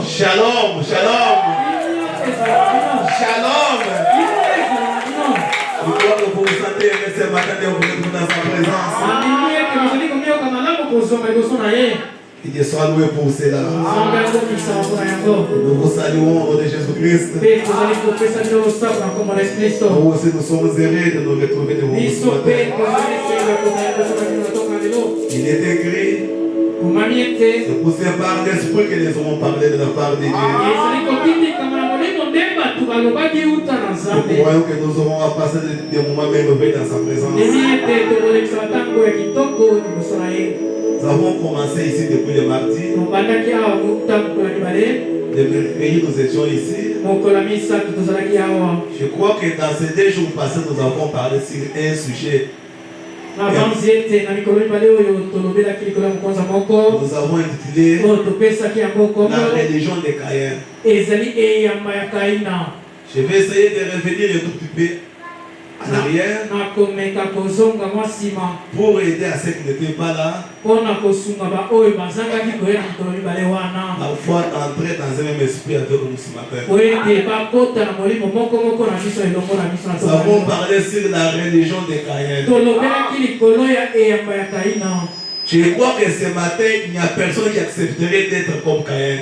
Shalom, shalom. Shalom. Je crois que vous vous sentez ce matin de vous retrouver dans sa présence. Il est soit loué pour cela. Nous vous saluons au nom de Jésus-Christ. Nous aussi nous sommes heureux de nous retrouver devant vous ce matin. Il est écrit. C'est poussé par l'esprit que nous avons parlé de la part de Dieu. Nous croyons que nous aurons à passer des moments merveilleux dans sa présence. Nous avons commencé ici depuis le mardi. Le mercredi, nous étions ici. Je crois que dans ces 2 jours passés, nous avons parlé sur un sujet. Nous avons intitulé la religion de Caïn. Je vais essayer de revenir un tout petit peu en arrière pour aider à ceux qui n'étaient pas là. Parfois entrer dans un même esprit avec nous ce matin. Nous avons parlé sur la religion de Caïn. Je crois que ce matin, il n'y a personne qui accepterait d'être comme Caïn.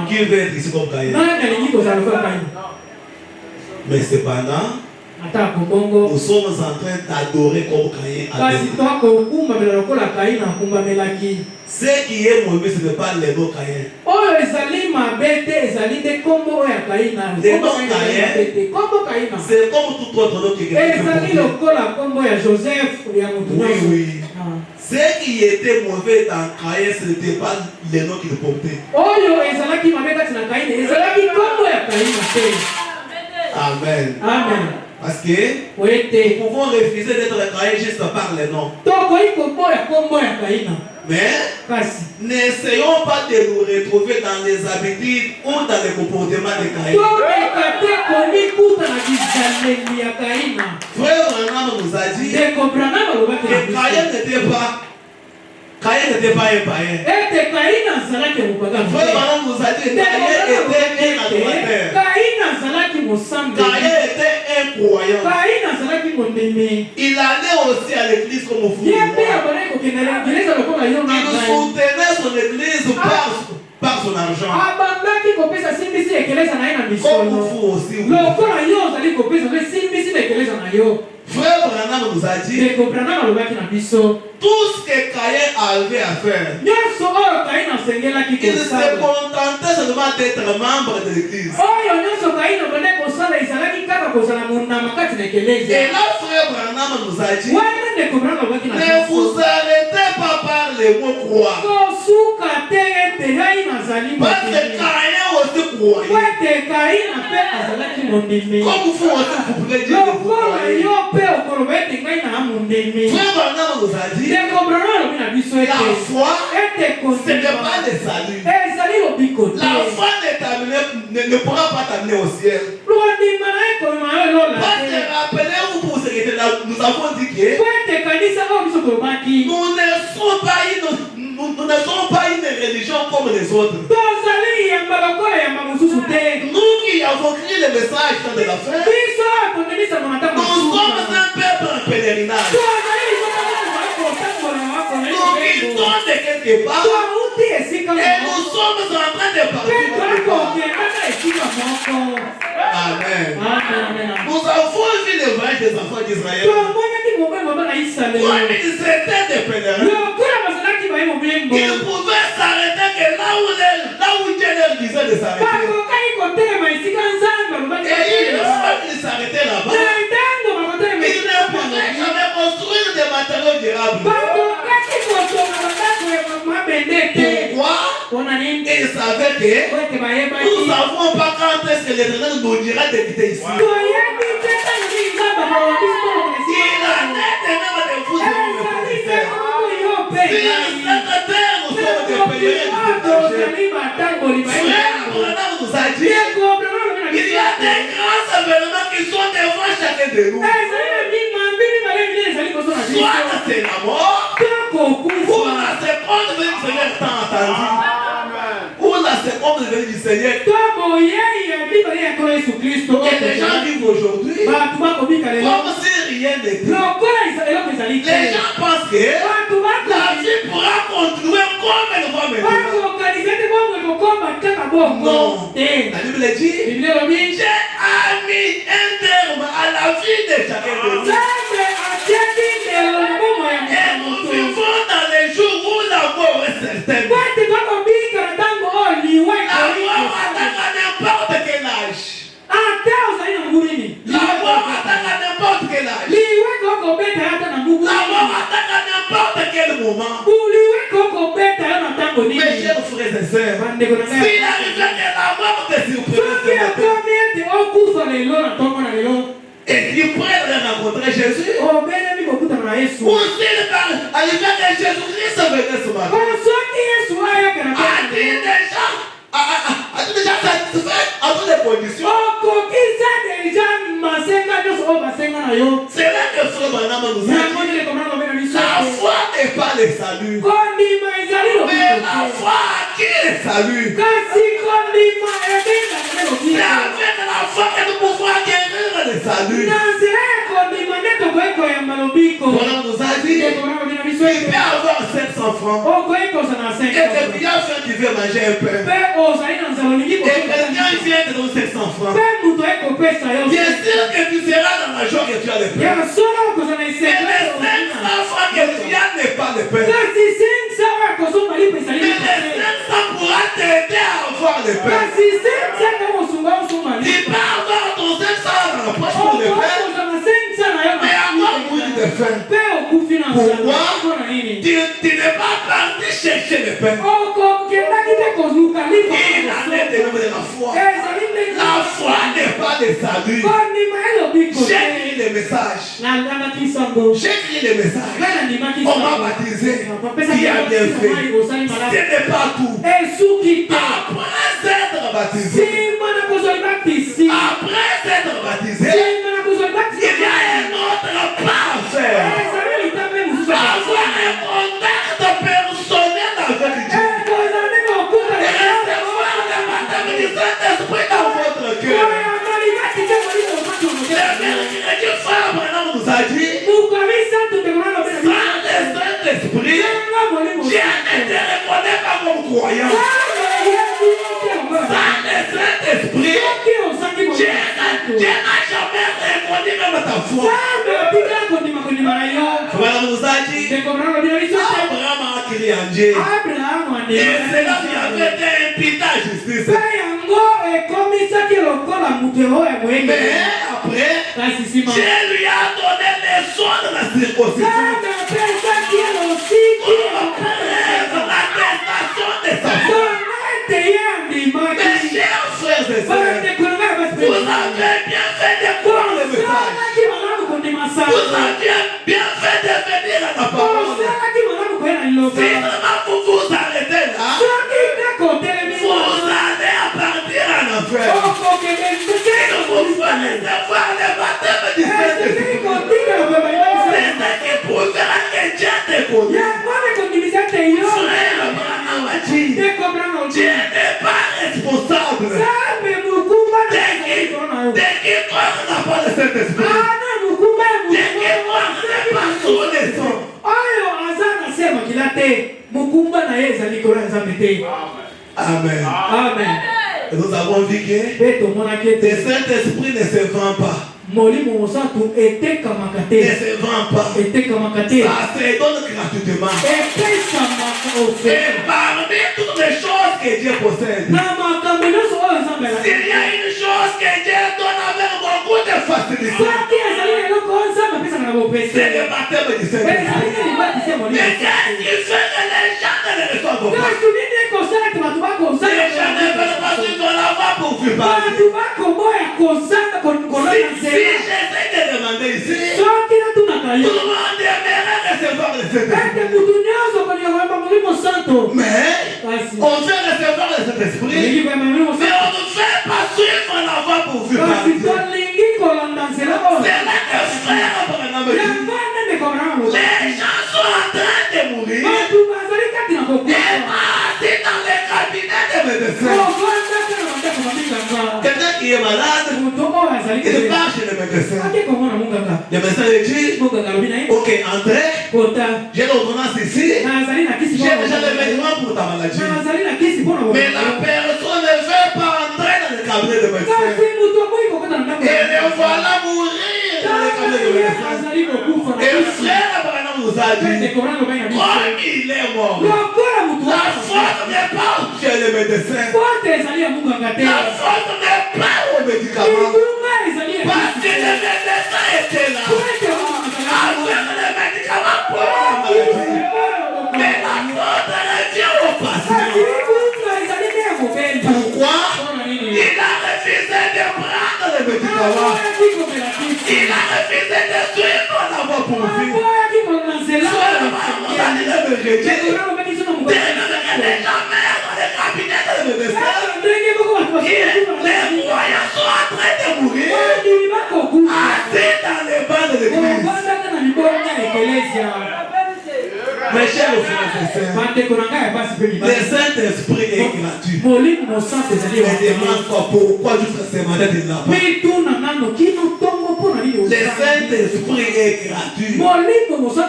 Qui veut être ici comme Caïn? Mais cependant, nous sommes en train d'adorer comme Caïn. Ce qui est mauvais, ce n'est pas le nom Caïn. Le nom Caïn, c'est comme tout autre nom qui est oui, oui. Ce qui était mauvais dans Caïn, ce n'était pas le nom qu'il portait. Amen. Amen. Parce que nous pouvons refuser d'être Caïn juste par le nom. Mais n'essayons pas de nous retrouver dans les habitudes ou dans les comportements de Caïn. Frère Branham nous a dit que Caïn n'était pas un païen. Frère Branham nous a dit que Caïn était un adorateur. Caïn était un croyant. Il allait aussi à l'église comme au fou. Il soutenait son église par son argent. Comme au fou aussi. Frère Branham nous a dit tout ce que Caïn avait à faire. Il se contentait seulement d'être membre de l'église. Et là, frère Branham nous a dit ne vous arrêtez pas par les mots croire. Parce que Caïn aussi croyait. Comme vous aussi, vous pouvez dire que vous croyez. Frère Branham nous a dit la foi, ce n'est pas le salut. La foi ne pourra pas t'amener au ciel. Parce que rappelez-vous pour ce qui était là, nous avons dit que nous ne sommes pas une religion comme les autres. Nous qui avons crié le message de la fin, nous sommes un peuple en pèlerinage. Nous quittons de quelque part et nous sommes en train de partir. Amen. Nous avons vu le voyage des enfants d'Israël. Quand ils étaient des pèlerins, ils pouvaient s'arrêter que là où Dieu leur disait de s'arrêter. Et une fois qu'ils s'arrêtaient là-bas, ils ne pouvaient jamais construire des matériaux durables. Pourquoi? Ils savaient que nous ne savons pas quand est-ce que l'Éternel nous dira de quitter ici. Il a net même de vous de cette terre, nous sommes des pèlerins. Frère Branham nous a dit il y a des grands événements qui sont devant chacun de nous. Soit c'est la mort, Pour la seconde venue du Seigneur tant attendue. Pour la seconde venue du Seigneur. Et les gens vivent aujourd'hui comme si rien n'était. Les gens pensent que la vie pourra continuer comme elle va maintenant. Non. La Bible dit, j'ai mis un terme à la vie de chacun de nous. Et nous vivons dans les jours où la mort est certaine. La mort attaque à n'importe quel âge. La mort attaque à n'importe quel âge. La mort attaque à n'importe quel moment. Mes chers frères et sœurs, s'il arrive que la mort te surprenne ce matin, et qu'ils prennent de rencontrer Jésus, ou s'il arrive que Jésus-Christ venait ce matin, a-t-il déjà satisfait à toutes les conditions? C'est là que Frère Branham nous a dit, la foi n'est pas le salut, mais la foi qui est le salut. C'est avec la foi que nous pouvons acquérir le salut. Voilà, nous a dit, il peut avoir 700 francs, et quelqu'un fait qu'il veut manger un pain, et quelqu'un vient te donner 700 francs. Bien sûr que tu seras dans la joie que tu as le pain. Mais les 500 francs que tu as n'est pas le pain. Mais les 500 pourra t'aider à avoir le pain. Tu peux avoir ton 500 dans la poche pour le pain, mais avoir mourir de faim. Pourquoi? Tu n'es pas parti chercher le pain. Il en est de nous de la foi. La foi n'est pas le salut. J'ai écrit le message. J'ai écrit le message. On m'a baptisé. Qui a bien fait. Ce n'est pas tout. Après être baptisé, il y a un autre pas à faire. Avoir un contact personnel avec Dieu. Et recevoir le baptême du Saint-Esprit dans votre cœur. Le mercredi, Frère Branham nous a dit, sans le Saint-Esprit, Dieu ne te reconnaît pas comme croyant. Sans le Saint-Esprit, Dieu n'a jamais reconnu même ta foi. Voilà, nous a dit, Abraham a crié en Dieu. Et c'est là qu'il avait été imputé à justice. Mais après, Dieu lui a donné les soins de la circoncision. Pour l'attestation de sa foi. Mes chers frères et sœurs, vous avez bien fait de croire le message. Vous avez bien fait de venir à la parole. Si vraiment vous vous arrêtez là, vous allez partir en enfer. Il vous faut recevoir le baptême du Saint-Esprit. C'est ce qui prouvera que Dieu te connaît. Frère Branham a dit, Dieu n'est pas responsable dès qu'il croit n'a pas le Saint-Esprit. Dès qu'il croit n'est pas sous les sons. Amen. Amen. Et nous avons vu que le Saint-Esprit ne se vend pas. Ne se vend pas. Ça se donne gratuitement. Et parmi toutes les choses que Dieu possède, s'il y a une chose que Dieu donne avec beaucoup de facilité, c'est le baptême du Saint-Esprit. Mais qu'est-ce qui fait que les gens ne le reçoivent pas? Les gens ne veulent pas suivre la voie pour vivre. Si j'essaie de demander ici, tout le monde aimerait recevoir le Saint-Esprit. Mais on veut recevoir le Saint-Esprit, mais on ne fait pas suivre la voie pour vivre. C'est là que frère Branham dit, les gens sont en train de mourir. C'est dans les cabinets des médecins. Quelqu'un qui est malade, il part chez le médecin. Le médecin lui dit, ok, entrez, j'ai l'ordonnance ici, j'ai déjà le médicament pour ta maladie. Mais la personne ne veut pas entrer dans le cabinet de médecin. Et le voilà mourir dans le cabinet de médecin. Et le frère Abraham nous a dit, comme il est mort, la faute n'est pas chez le médecin. La faute n'est pas au médicament. Parce que le médecin était là. Avec le médicament pour la maladie. Mais la faute revient au patient. Pourquoi? Il a refusé de prendre le médicament. Il a refusé de suivre la voie pour vivre. Seulement, on a dit de me rejeter. De ne regarder jamais dans le cabinet de médecin. Les croyants sont en train de mourir. Assis dans les bancs de l'église. Mes chers frères et sœurs, le Saint-Esprit est gratuit. Mais demande-toi pourquoi jusqu'à ce matin tu ne l'as pas. Le Saint-Esprit est gratuit.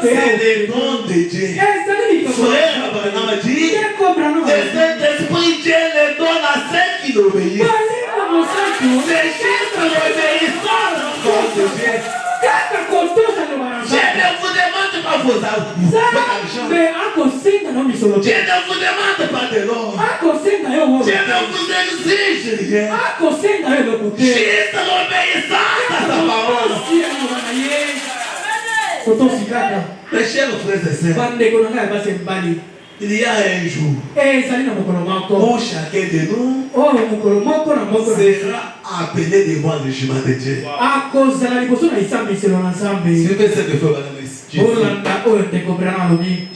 C'est le don de Dieu. Frère Abraham dit, le Saint-Esprit, Dieu le donne à ceux qui l'obéissent. C'est juste l'obéissance de Dieu. Je ne vous demande pas vos argent. Je ne vous demande pas de l'or. Je ne vous exige rien. Juste l'obéissance à sa parole. Mes chers frères et sœurs, il y a un jour où chacun de nous sera appelé devant le jugement de Dieu.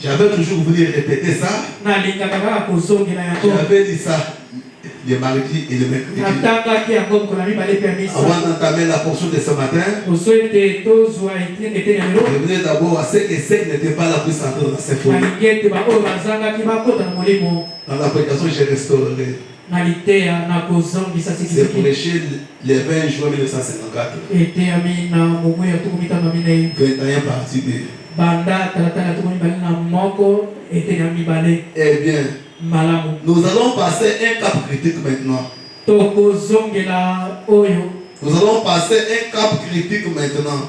J'avais toujours voulu répéter ça. J'avais dit ça le mardi et le mercredi. Avant d'entamer la portion de ce matin, je venais d'abord à ceux et ceux qui n'étaient pas là pour s'entrer dans ces foyers. Dans la prédication, j'ai restauré. C'est prêché le 20 juin 1954. 21 partie B. Eh bien, nous allons passer un cap critique maintenant. Nous allons passer un cap critique maintenant.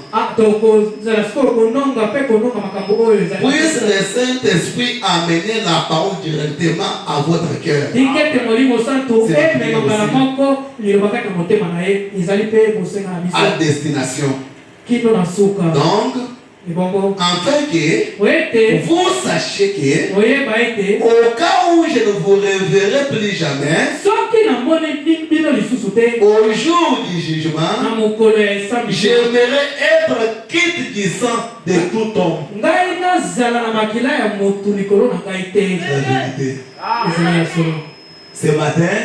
Puisse le Saint-Esprit amener la parole directement à votre cœur. À destination. Donc, afin que vous sachiez que au cas où je ne vous reverrai plus jamais, au jour du jugement, j'aimerais être quitte du sang de tout homme. La vérité. Ce matin,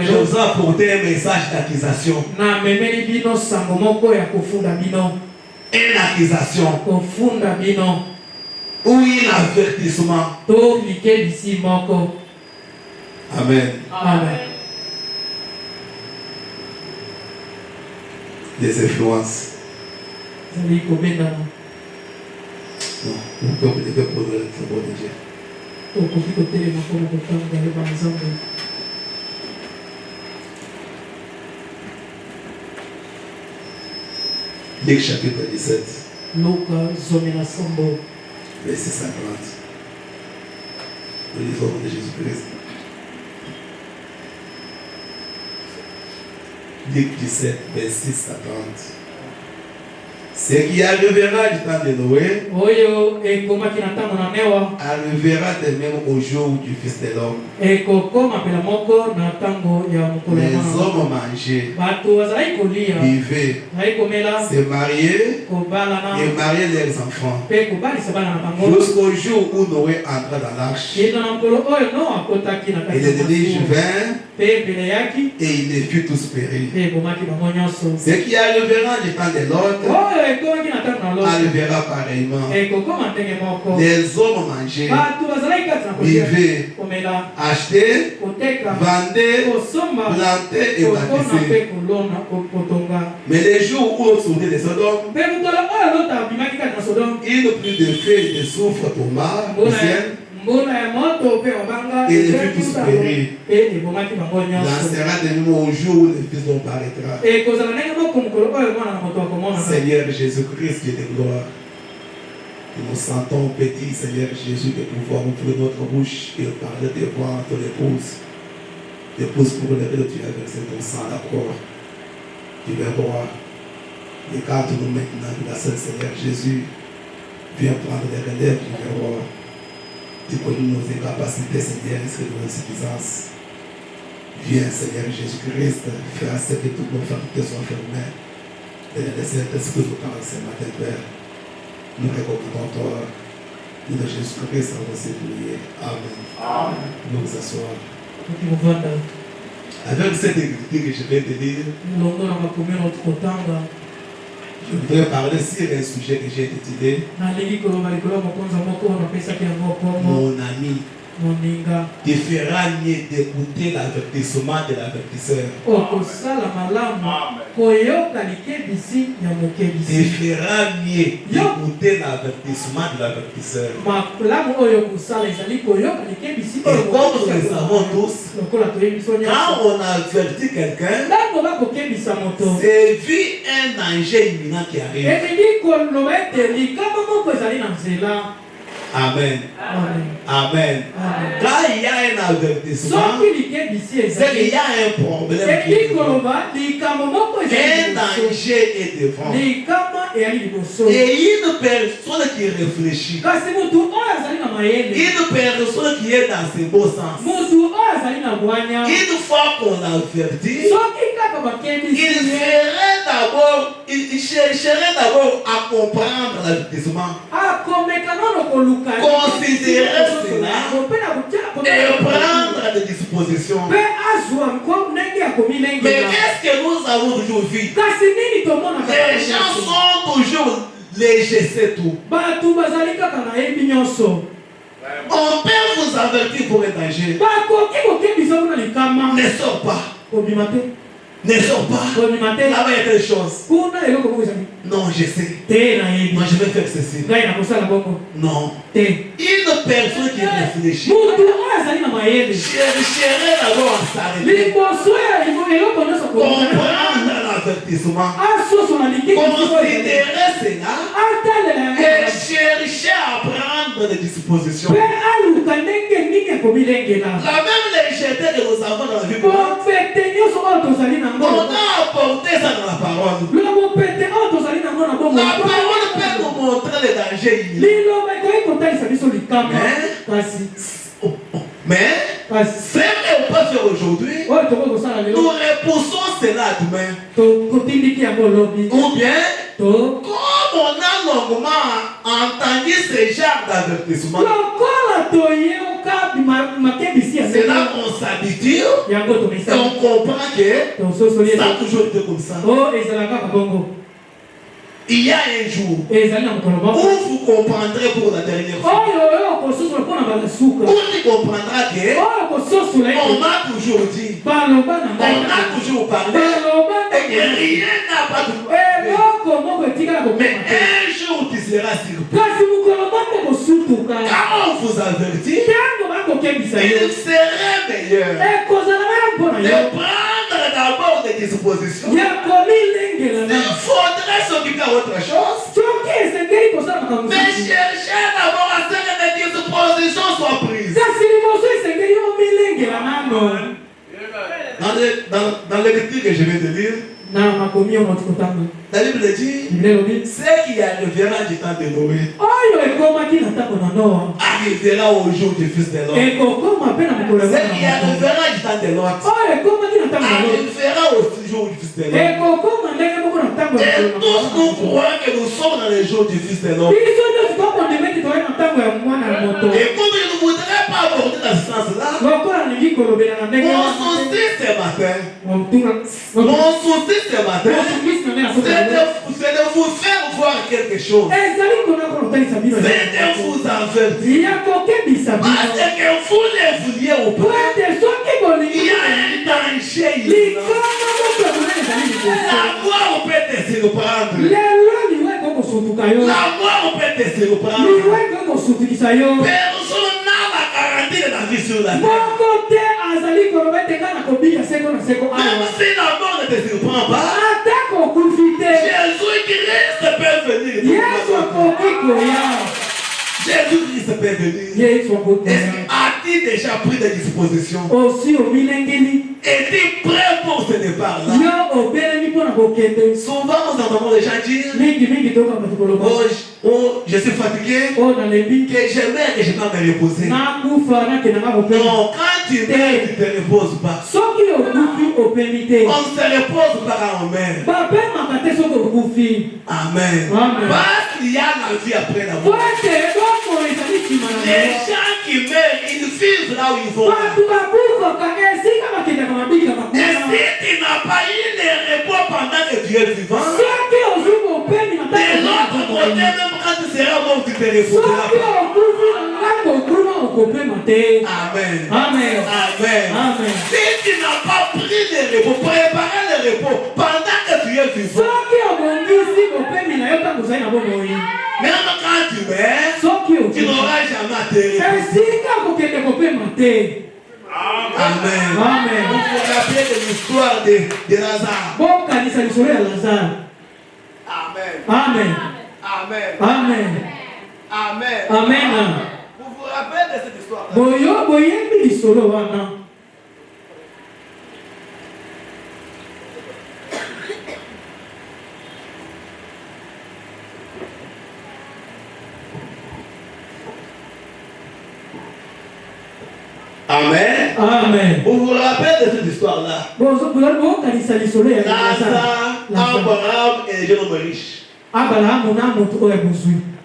je vous ai apporté un message d'accusation. Une accusation ou un avertissement. Amen. Amen. Des influences. Non, vous pouvez prendre le favor de Dieu. Luc chapitre 17. Verset 50. Nous lisons de Jésus-Christ. Luc 17, verset 50. Ce qui arrivera du temps de Noé arrivera de même au jour du Fils de l'homme. Les hommes mangeaient, vivaient, se mariaient et mariaient leurs enfants jusqu'au jour où Noé entra dans l'arche. Et le déluge vint et il les fit tous périr. Ce qui arrivera du temps de l'autre Elle verra pareillement. Les hommes mangeaient, buvaient, achetaient, vendaient, plantaient et bâtissaient. Mais les jours où on sortait de Sodome, il n'y a plus de feu et de soufre pour marre au ciel. Et les feux tous périrent. Lancera des mots au jour où le Fils d'homme paraîtra. Seigneur Jésus-Christ, Dieu de gloire, nous nous sentons petits, Seigneur Jésus, de pouvoir ouvrir notre bouche et parler devant ton épouse. L'épouse pour laquelle tu as versé ton sang à la croix. Tu vas voir. Écarte-nous maintenant de la Sainte Seigneur Jésus. Viens prendre les relèves, tu vas voir. Tu connais nos incapacités, Seigneur, et nos insuffisances. Viens, Seigneur Jésus-Christ, fais en sorte que toutes nos facultés soient fermées. Et le Saint-Esprit nous parle ce matin, Père. Nous recommandons toi. Nous de Jésus-Christ, on va se prier. Amen. Amen. Nous nous asseoir. Avec cette écriture que je vais te dire, je voudrais parler sur un sujet que j'ai étudié. Mon ami, différent d'écouter l'avertissement de l'avertisseur. Différent d'écouter l'avertissement de l'avertisseur. Et comme nous le savons tous, quand on avertit quelqu'un, c'est vu un danger imminent qui arrive. Amen. Amen. Amen. Quand il y a un avertissement, c'est qu'il y a un problème. Un danger est devant. Et une personne qui réfléchit, une personne qui est dans ses beaux sens, une fois qu'on avertit, il chercherait d'abord à comprendre l'avertissement, considérer cela et prendre des dispositions. Mais est-ce que nous avons toujours vu? Les gens sont toujours légers, c'est tout. On peut vous avertir pour un danger. Ne sors pas. Ne sors pas. Là-bas, il y a des choses. Non, je sais. Moi, je vais faire ceci. Non. Une personne qui réfléchit chercherait d'abord à s'arrêter. Comprendre l'avertissement. Considérer cela. Et chercher à prendre des dispositions. La même légèreté que nous avons dans la vie. On a apporté ça dans la parole. La parole peut nous montrer les dangers. Mais ce qu'on peut faire aujourd'hui, nous repoussons cela demain. Ou bien, comme on a longuement entendu ce genre d'avertissement, c'est là qu'on s'habitue et on comprend que ça a toujours été comme ça. Il y a un jour où vous comprendrez pour la dernière fois. Où tu comprendras qu'on m'a toujours dit, on a toujours parlé, et rien n'a pas de mais un jour tu seras surpris. Quand on vous avertit, il serait meilleur de prendre d'abord des dispositions. Il faudrait s'occuper autre chose. Mais chercher d'abord à ce que les dispositions soient prises. Dans les lectures que je vais te lire, la Bible dit ce qui arrivera du temps de Noé arrivera au jour du Fils de l'homme. Ce qui arrivera du temps de Lot arrivera au jour du Fils de l'homme. Et tous nous croyons que nous sommes dans les jours du Fils de l'homme. Et comme je ne voudrais pas aborder dans ce sens-là, mon souci ce matin, c'est de vous faire voir quelque chose. C'est de vous avertir. Parce que vous ne vouliez ou pas. Il y a un danger ici. La mort peut te surprendre. La mort peut te surprendre. Personne n'a la garantie de la vie sur la terre. Même si la mort ne te surprend pas, Jésus-Christ peut venir. Jésus-Christ peut venir. As-tu déjà pris des dispositions? Es-tu prêt pour ce départ-là? Souvent nous entendons les gens dire, oh, je suis fatigué, que j'aimerais que je peux me reposer. Non, quand tu meurs, tu ne te reposes pas. On ne se repose pas quand on meurt. Amen. Parce qu'il y a la vie après la mort. Les gens qui meurent, ils vivent là où ils vont. Et si tu n'as pas eu le repos pendant que tu es vivant, de l'autre côté, même quand tu seras mort, tu te reposeras pas. Amen. Amen. Amen. Si tu n'as pas pris le repos, préparé le repos pendant que tu es vivant, même quand tu meurs, tu n'auras jamais à te reposer. Amen. Amen. Vous vous rappelez de l'histoire de Lazare. Amen. Amen. Amen. Amen. Amen. Amen. Vous vous rappelez de cette histoire? Amen. Amen. Vous vous rappelez de cette histoire-là? Lazare, Abraham et les gens riches.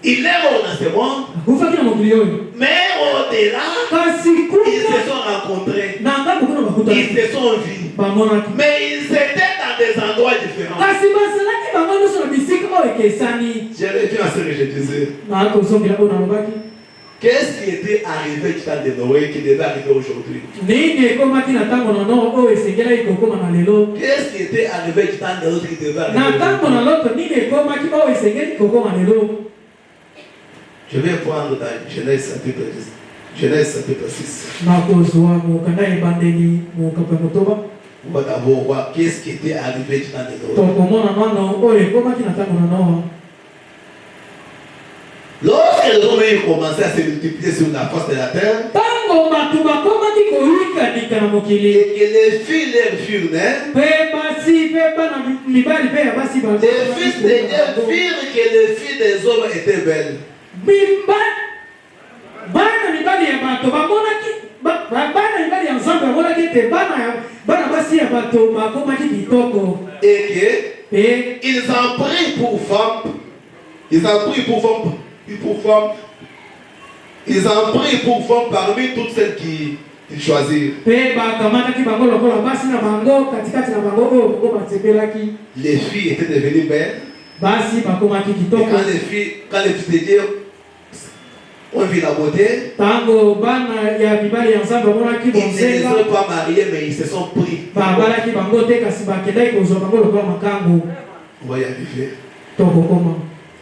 Il est mort dans ce monde. Mais au-delà, ils se sont rencontrés. Ils se sont vus. Mais ils étaient dans des endroits différents. Je reviens à ce que je disais. Qu'est-ce qui était arrivé du temps de Noé qui devait arriver aujourd'hui? Qu'est-ce qui était arrivé du temps de l'autre qui devait arriver aujourd'hui? Je vais prendre dans Genèse chapitre 6. On va d'abord voir qu'est-ce qui était arrivé du temps de Noé. Lorsque les hommes commençaient à se multiplier sur la face de la terre, et que les filles leur furent nées, les fils de Dieu virent que les filles des hommes étaient belles. Et qu'ils en prirent pour femmes. Ils en prirent pour femmes. Ils en prirent pour femmes parmi toutes celles qu'ils choisirent. Les filles étaient devenues belles. Et quand les filles de Dieu ont vu la beauté, ils ne les ont pas mariés, mais ils se sont pris. On va y arriver.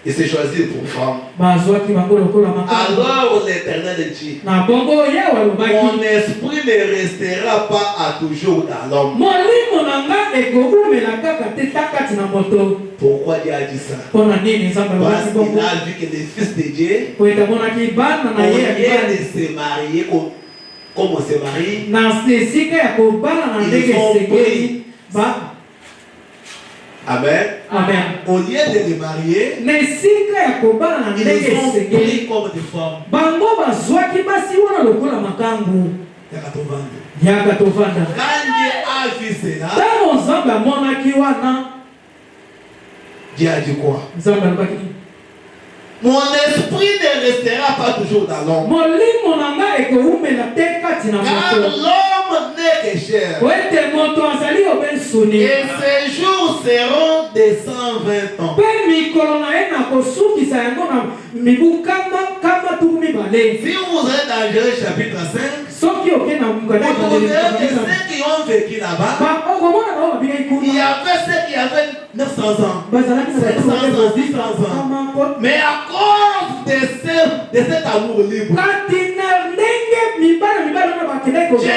Et se choisir pour femme. Alors l'Éternel dit, mon esprit ne restera pas à toujours dans l'homme. Pourquoi Dieu a dit ça? Parce qu'il a vu que les fils de Dieu, au lieu de se marier comme on se marie, ils sont pris. Amen. Amen. Au lieu de les marier, ils sont pris comme des femmes. Quand Dieu a vu cela, Dieu a dit quoi? Mon esprit ne restera pas toujours dans l'homme. Car l'homme n'est que cher. Et ces jours seront de 120 ans. Si vous êtes dans Genèse chapitre 5, vous trouverez que ceux qui ont vécu là-bas, il y avait ceux qui avaient 900 ans, 700 ans, 600 ans. Mais à cause de cet amour libre, Dieu a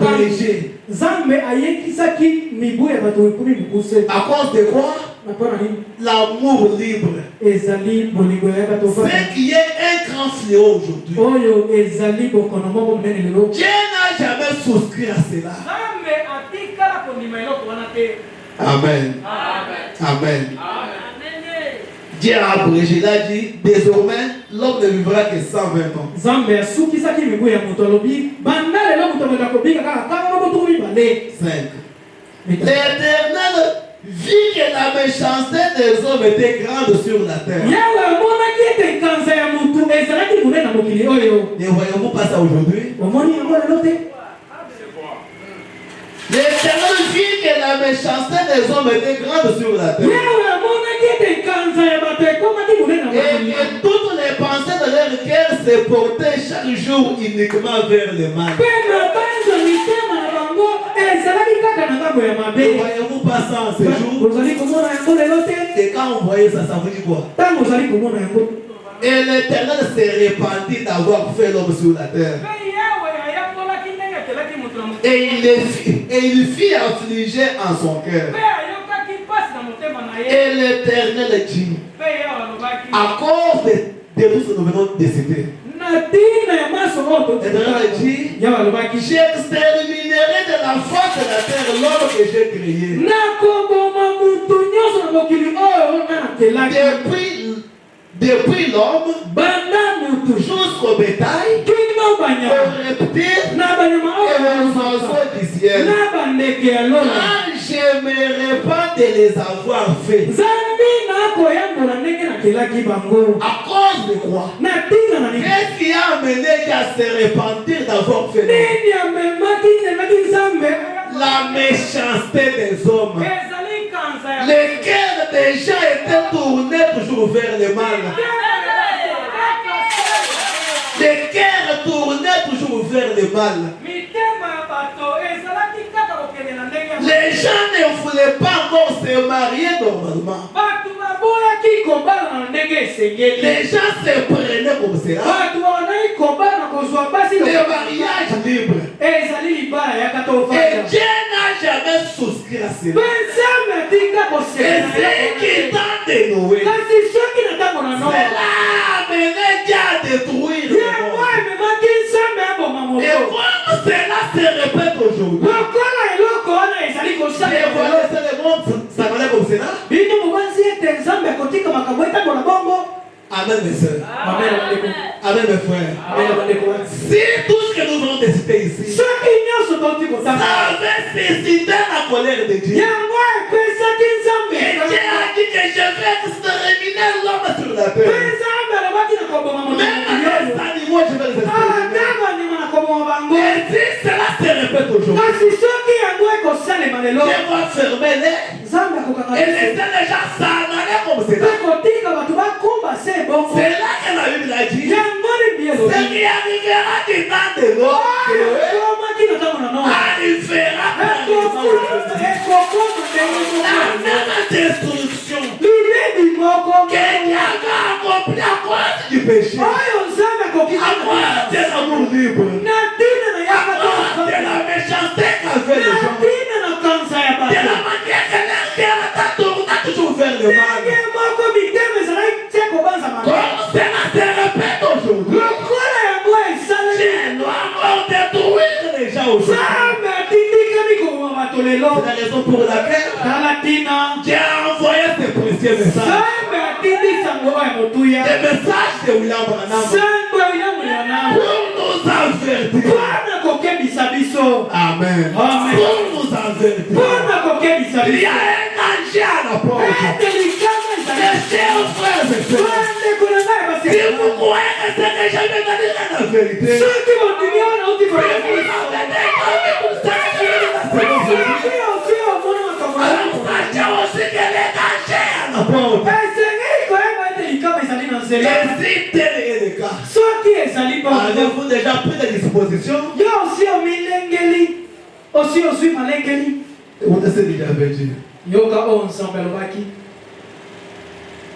empêché. À cause de quoi? L'amour libre. C'est qui est un grand fléau aujourd'hui. Dieu n'a jamais souscrit à cela. Amen. Amen. Dieu a abrégé, il a dit, désormais, l'homme ne vivra que 120 ans. 5. L'Éternel vit que la méchanceté des hommes était grande sur la terre. Ne voyons-vous pas ça aujourd'hui? L'Éternel vit que la méchanceté des hommes était grande sur la terre. Et que toutes les pensées de leur cœur se portaient chaque jour uniquement vers le mal. Ne voyez-vous pas ça en ce jour? Et quand on voyait ça, ça vous dit quoi? Et l'Éternel s'est répandu d'avoir fait l'homme sur la terre. Et il fit affliger en son cœur. Et l'Éternel dit, à cause de tout ce que nous venons de citer, l'Éternel dit, j'exterminerai de la face de la terre l'homme que j'ai créé. Depuis l'homme jusqu'au bétail, aux reptiles et aux oiseaux du ciel. Quand je me répands de les avoir fait. À cause de quoi? Qu'est-ce qui a amené à se repentir d'avoir fait la méchanceté des hommes? Les cœurs des gens étaient tournés toujours vers le mal. Les cœurs tournaient toujours vers le mal. Les gens ne voulaient pas encore se marier normalement. Les gens se prenaient comme cela. Le mariage libre. Et Dieu n'a jamais souscrit à cela. Et c'est qui t'a dénoué. Cela a amené Dieu à détruire le monde. Et comme cela se répète aujourd'hui, le monde s'en allait comme cela. Amen mes soeurs. Amen mes frères. Si tout ce que nous venons de citer ici, ça avait suscité la colère de Dieu. Et Dieu a dit que je vais exterminer l'homme sur la terre. Même les animaux, je vais les exterminer. Et si cela se répète aujourd'hui, Dieu va fermer les et laisser les gens s'en aller comme cela. C'est là que la Bible a dit, ce qui arrivera du temps de l'homme arrivera la même destruction que Dieu a accompli à cause du péché, à cause de l'amour libre, à cause de la méchanceté qu'avaient les gens, de la manière que leur cœur a tourné toujours vers le mal. Comme cela se répète aujourd'hui, Dieu doit encore détruire les gens aujourd'hui. C'est la raison pour laquelle Dieu a envoyé ses précieux messages. Des messages de William Branham pour nous avertir. Amen. Pour nous avertir. Il y a un danger à la porte. Mes chers frères et sœurs, si vous croyez que c'est que je vais vous dire la vérité, si vous avez des amis pour ça, si tel est le cas, avez-vous déjà pris des dispositions? Vous êtes déjà perdu.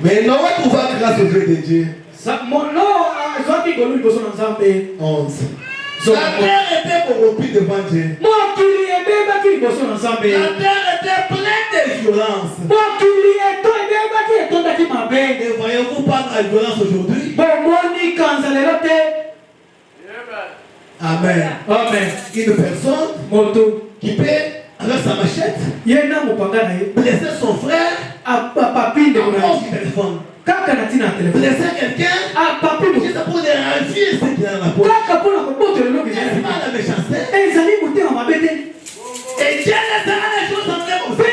Mais Noé trouva grâce aux yeux de Dieu. 11. La terre était corrompue devant Dieu. La terre était pleine de violence. Ne voyez-vous pas la violence aujourd'hui? Amen. Amen. Une personne qui peut, avec sa machette, blesser son frère à cause du téléphone. Blesser quelqu'un, juste pour les ravier ce qu'il a dans la poche. C'est pas la méchanceté. Et Dieu laissera les choses en train comme ça.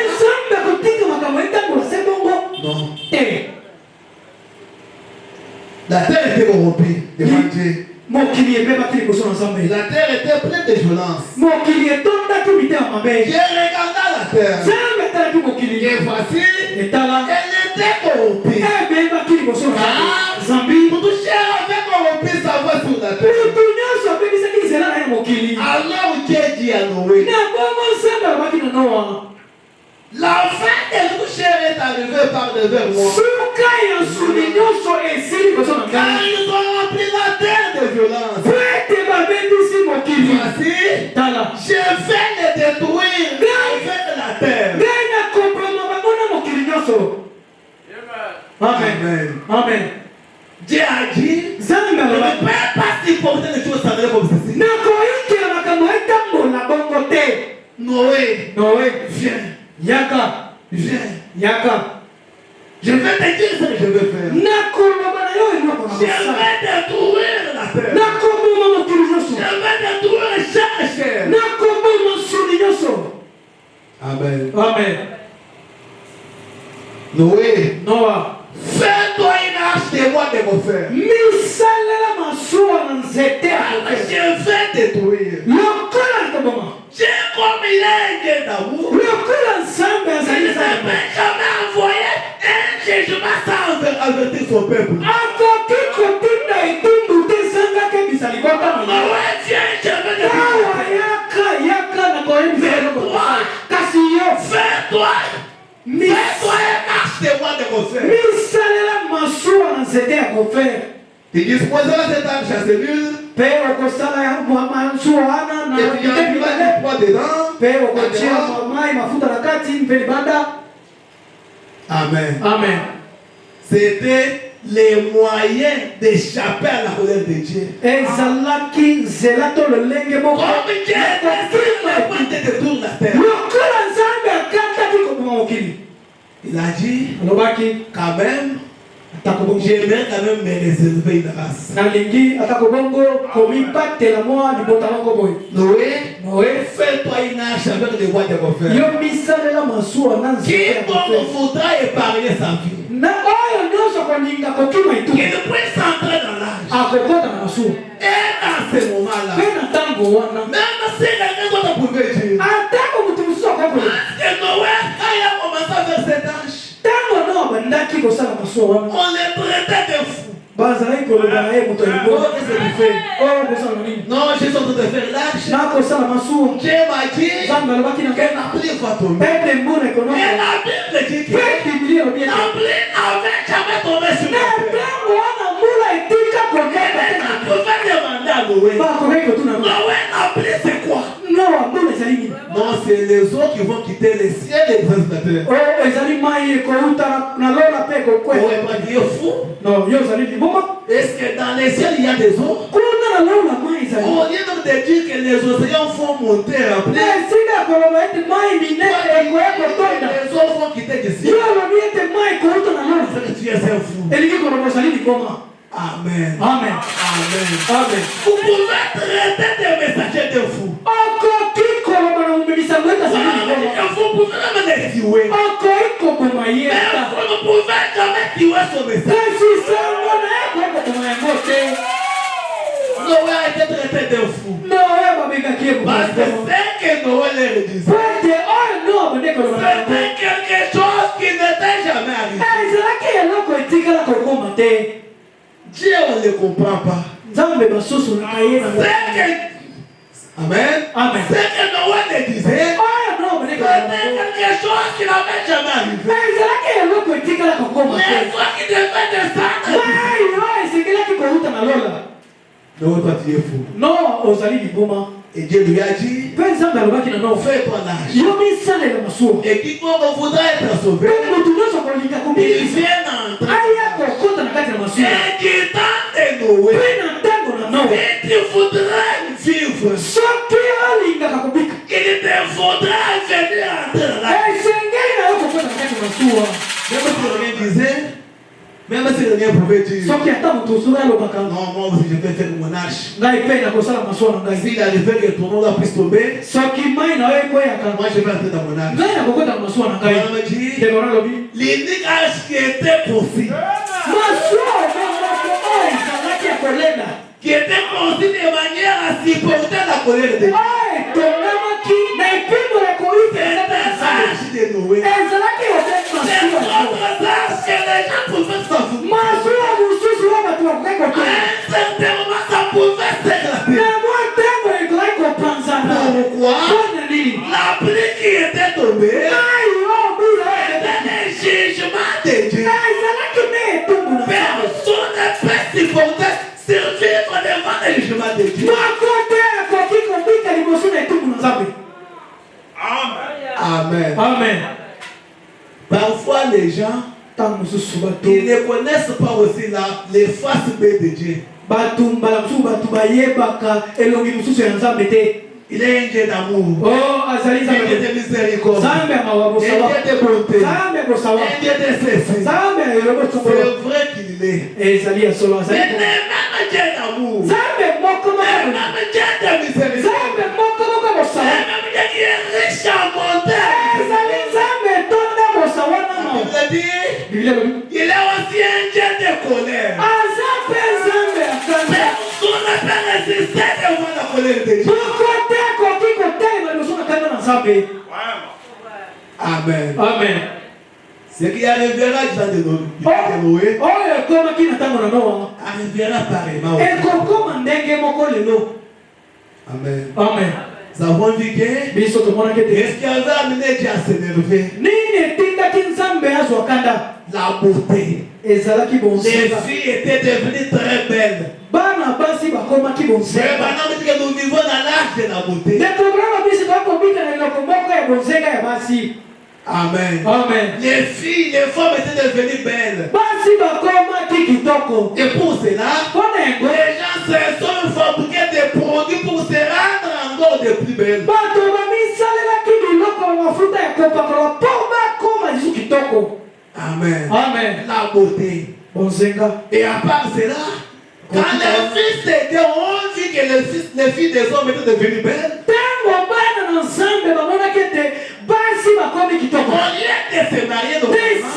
Non. La terre était corrompue devant Dieu. La terre était pleine de violence. Dieu regarda la terre. Et voici, elle était corrompue. Pour toucher avec corrompue sa voix sur la terre. Alors Dieu dit à Noé, la fin des couchers est arrivée par devers moi. Car ils ont rempli la terre de violence. Voici, je vais les détruire avec la terre. Amen. Amen. Dieu a dit, je ne peux pas supporter les choses s'arrêter comme ceci. Noé, viens. Yaka. Je vais te dire ce que je vais faire. Je vais détruire la terre. Je vais détruire chaque chair. Amen. Amen. Noé. Fais-toi une arche de moi de mon frère. Je vais détruire. J'ai comme il est d'amour. Il ne peut jamais envoyer un jugement sans avertir son peuple. Fais-toi une marche de moi de mon frère. Tu disposeras cette arche à cellule. Et tu enlèveras du poids dedans. Amen. Amen. C'était les moyens d'échapper à la colère de Dieu. Comme Dieu de détourner la terre. Il a dit quand même, j'aimerais quand même me réserver une race. Noé, fais-toi une arche avec les voix de mon frère. Quiconque voudra épargner sa vie, il peut s'entrer dans l'âge. Et dans ce moment-là, même si quelqu'un d'autre pouvait dire, parce que Noé, quand il a commencé à faire cette arche, on les traitait de fous. Non, je suis en train de faire l'arche. Dieu m'a dit qu'elle n'a plus va tomber. Et la Bible dit que la pluie n'avait jamais tombé sur la terre. Elle n'a pas demandé à Noé. Noé, la pluie c'est quoi? Non, c'est les eaux qui vont quitter le ciel et les la terre. On va dire fou. Est-ce que dans les ciels il y a des eaux? On vient donc de dire que les océans font monter et remplir. Les eaux vont quitter du ciel. Tu es un fou. Amen. Amen. Amen. Amen. Vous pouvez traiter des messagers de fous. Vous pouvez même les tuer. Mais vous ne pouvez jamais tuer son message. Noé a été traité de fou. Parce que c'est que Noé leur disait. C'était quelque chose qui n'était jamais arrivé. on ne comprend pas. Amen. Amen. C'est que Noël le disait. C'est quelque chose qui n'avait jamais arrivé. Les fois qui devaient descendre. Non, toi tu es fou. Non, et Dieu lui a dit, fais-toi l'âge. Et quiconque voudra être sauvé, il vient entrer. Et du temps de Noé, et tu voudrais vivre, il te faudra venir entrer là. Même si rien disait, même si rien pouvait dire, non, moi aussi je vais faire mon âge. S'il arrivait que ton nom là puisse tomber, moi je vais entrer dans mon âge. L'unique âge qui était possible, qui était conçu de manière à supporter la colère de Dieu. C'est l'âge de Noé. C'est notre âge que les gens pouvaient s'en foutre. À un certain moment, ça pouvait s'éclater. Pourquoi? La pluie qui était tombée était un jugement de Dieu. Personne ne peut supporter survivre devant le jugement de Dieu. Amen. Amen. Parfois les gens, ils ne connaissent pas aussi les faces B de Dieu. Il est un Dieu d'amour, un Dieu de miséricorde, un Dieu de bonté, un Dieu de ceci. C'est vrai qu'il est. Mais même Dieu d'amour, même Dieu de miséricorde, même Dieu qui est riche en bonté. Il est aussi un Dieu de colère. Personne ne peut résister devant la colère de Dieu. Amen. Amen. Ce qui arrivera dans de Noé arrivera pareillement. Amen. Amen. Nous avons vu que qu'est-ce qui avait amené Dieu à s'énerver? La beauté. Les filles étaient devenues très belles. Mais maintenant que nous vivons dans l'âge de la beauté. Amen. Amen. Les filles, les femmes étaient devenues belles. Et pour cela, les gens se sont fabriqués des produits pour se rendre encore de plus belles. Amen. Amen. La beauté. Et à part cela, quand les fils étaient, on vit que les filles des hommes étaient devenues belles. Au lieu de se marier, ils se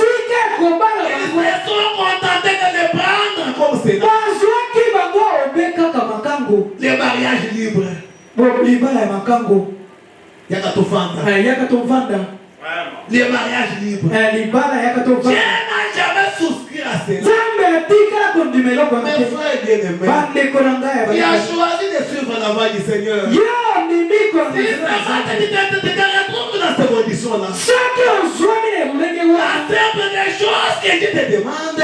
sont contentés de les prendre comme cela. Les mariages libres. Les mariages libres. Dieu n'a jamais souscrit à cela. Mes frères bien-aimés, il a choisi de suivre la voie du Seigneur. Si ça va te retrouver dans ces conditions-là, la simple des choses que Dieu te demande,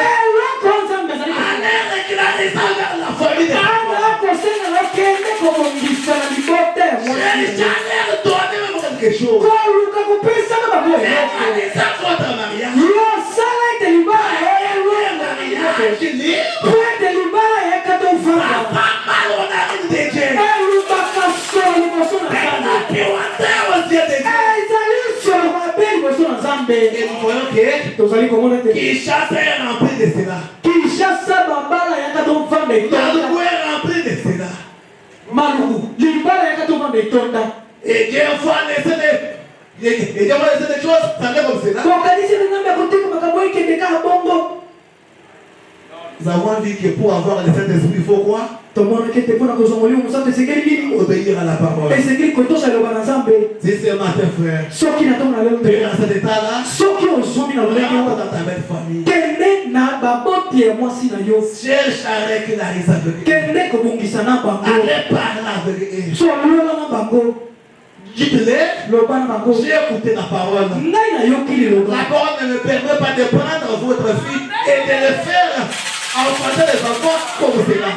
allez régulariser vers la famille de j'allais redonner même quelque chose. Réalisez votre mariage. Et nous voyons que Kinshasa est rempli de cela. Maluku est rempli de cela. Et Dieu va laisser des choses s'aller comme cela. Nous avons dit que pour avoir le Saint-Esprit, il faut quoi? Obéir à la parole. Si c'est ma frère, tu es dans cet état-là, rentre dans ta belle famille. Cherche à régulariser avec eux. Allez parler avec eux. Dites-les, j'ai écouté la parole. La parole ne me permet pas de prendre votre fille et de le faire enfanter les enfants comme cela.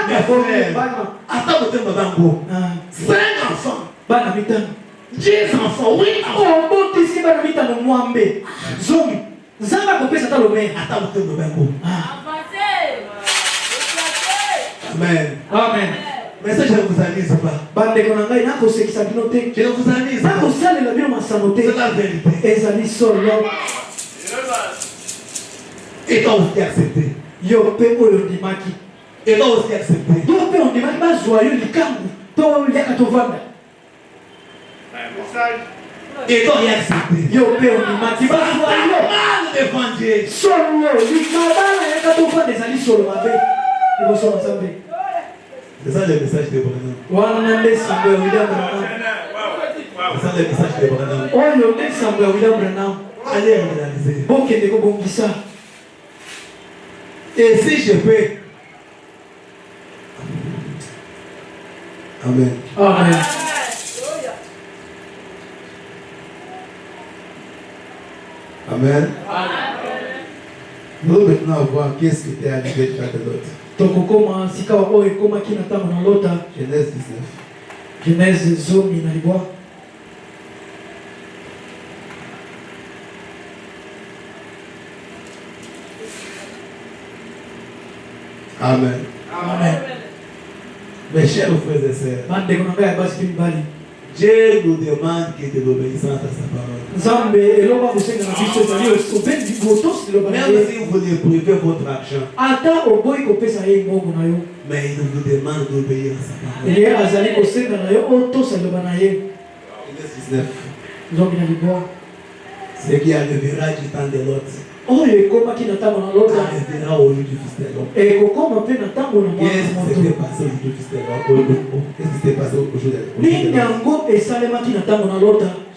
Mes frères, attends, 5 enfants. 10 enfants, 8 enfants. Amen. Amen. Mais ça, je ne vous amuse pas. Je ne vous amuse pas. C'est la vérité. Et toi aussi accepté. Et toi aussi accepté. Et toi y accepté. Mal devant Dieu. C'est ça le message de Branham. C'est ça le message de Branham. Allez réaliser. Et si je peux. Amen. Amen. Amen. Nous allons maintenant voir qu'est-ce qui t'est arrivé de l'autre. Genèse 19. Genèse zomi nalibwa. Amen. Amen. Mes chers frères et sœurs, Dieu nous demande que de l'obéissance à sa parole. Même si vous voulez priver votre argent, mais il vous demande d'obéir à sa parole. Genèse 19. Ce qui arrivera du temps de l'autre arrivera au jour du Fils de l'homme. Qu'est-ce qui s'est passé au jour du Fils de l'homme? Qu'est-ce qui s'est passé au jour de l'homme?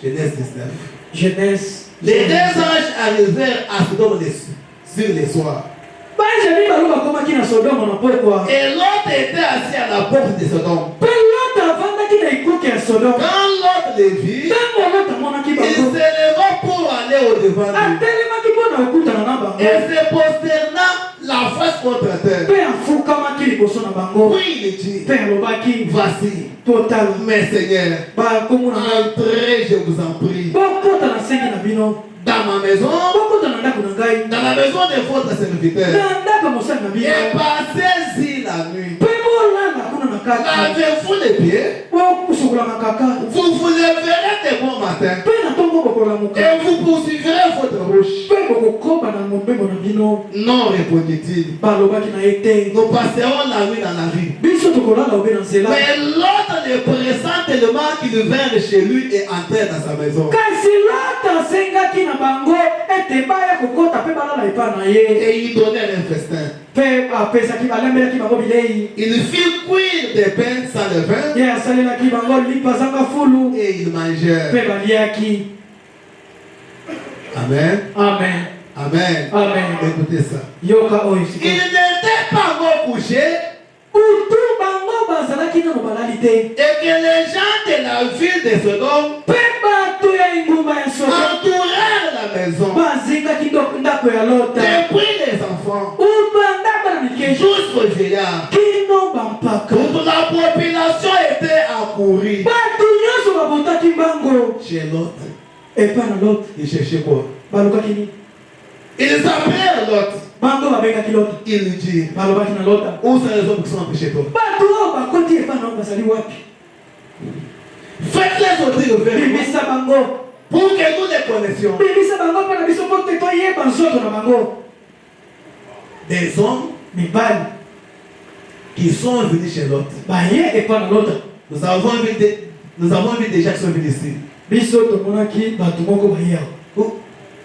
Genèse 19. Genèse. Les 2 anges arrivèrent à Sodome sur les soirs. Et l'autre était assis à la porte de Sodome. Quand l'autre les vit, il s'éleva pour aller au-devant d'eux. Et se prosterna la face contre terre. Puis il dit, voici, mes seigneurs, entrez, je vous en prie, dans ma maison, dans la maison de votre serviteur, et passez-y la nuit. Lavez-vous les pieds, vous vous leverez de bon matin, et vous poursuivrez votre route. Non, répondit-il. Nous passerons la nuit dans la rue. Mais l'autre le pressa tellement qu'il vint chez lui et entra dans sa maison. Et il donnait un festin. Il fit cuire des pains sans levain. Et il mangeait. Amen. Amen. Amen. Amen. Écoutez ça. Il n'était pas encore couché. Et que les gens de la ville de Sodome entourèrent la maison. Depuis les enfants jusqu'aux vieillards. Toute la population était accourue chez l'autre. Il cherchait quoi? Ils appelèrent l'autre. Il lui dit, où sont les hommes qui sont entrés chez toi? Faites-les sortir vers nous pour que nous les connaissions. Des hommes qui sont venus chez l'autre. Nous avons vu des gens qui sont venus ici.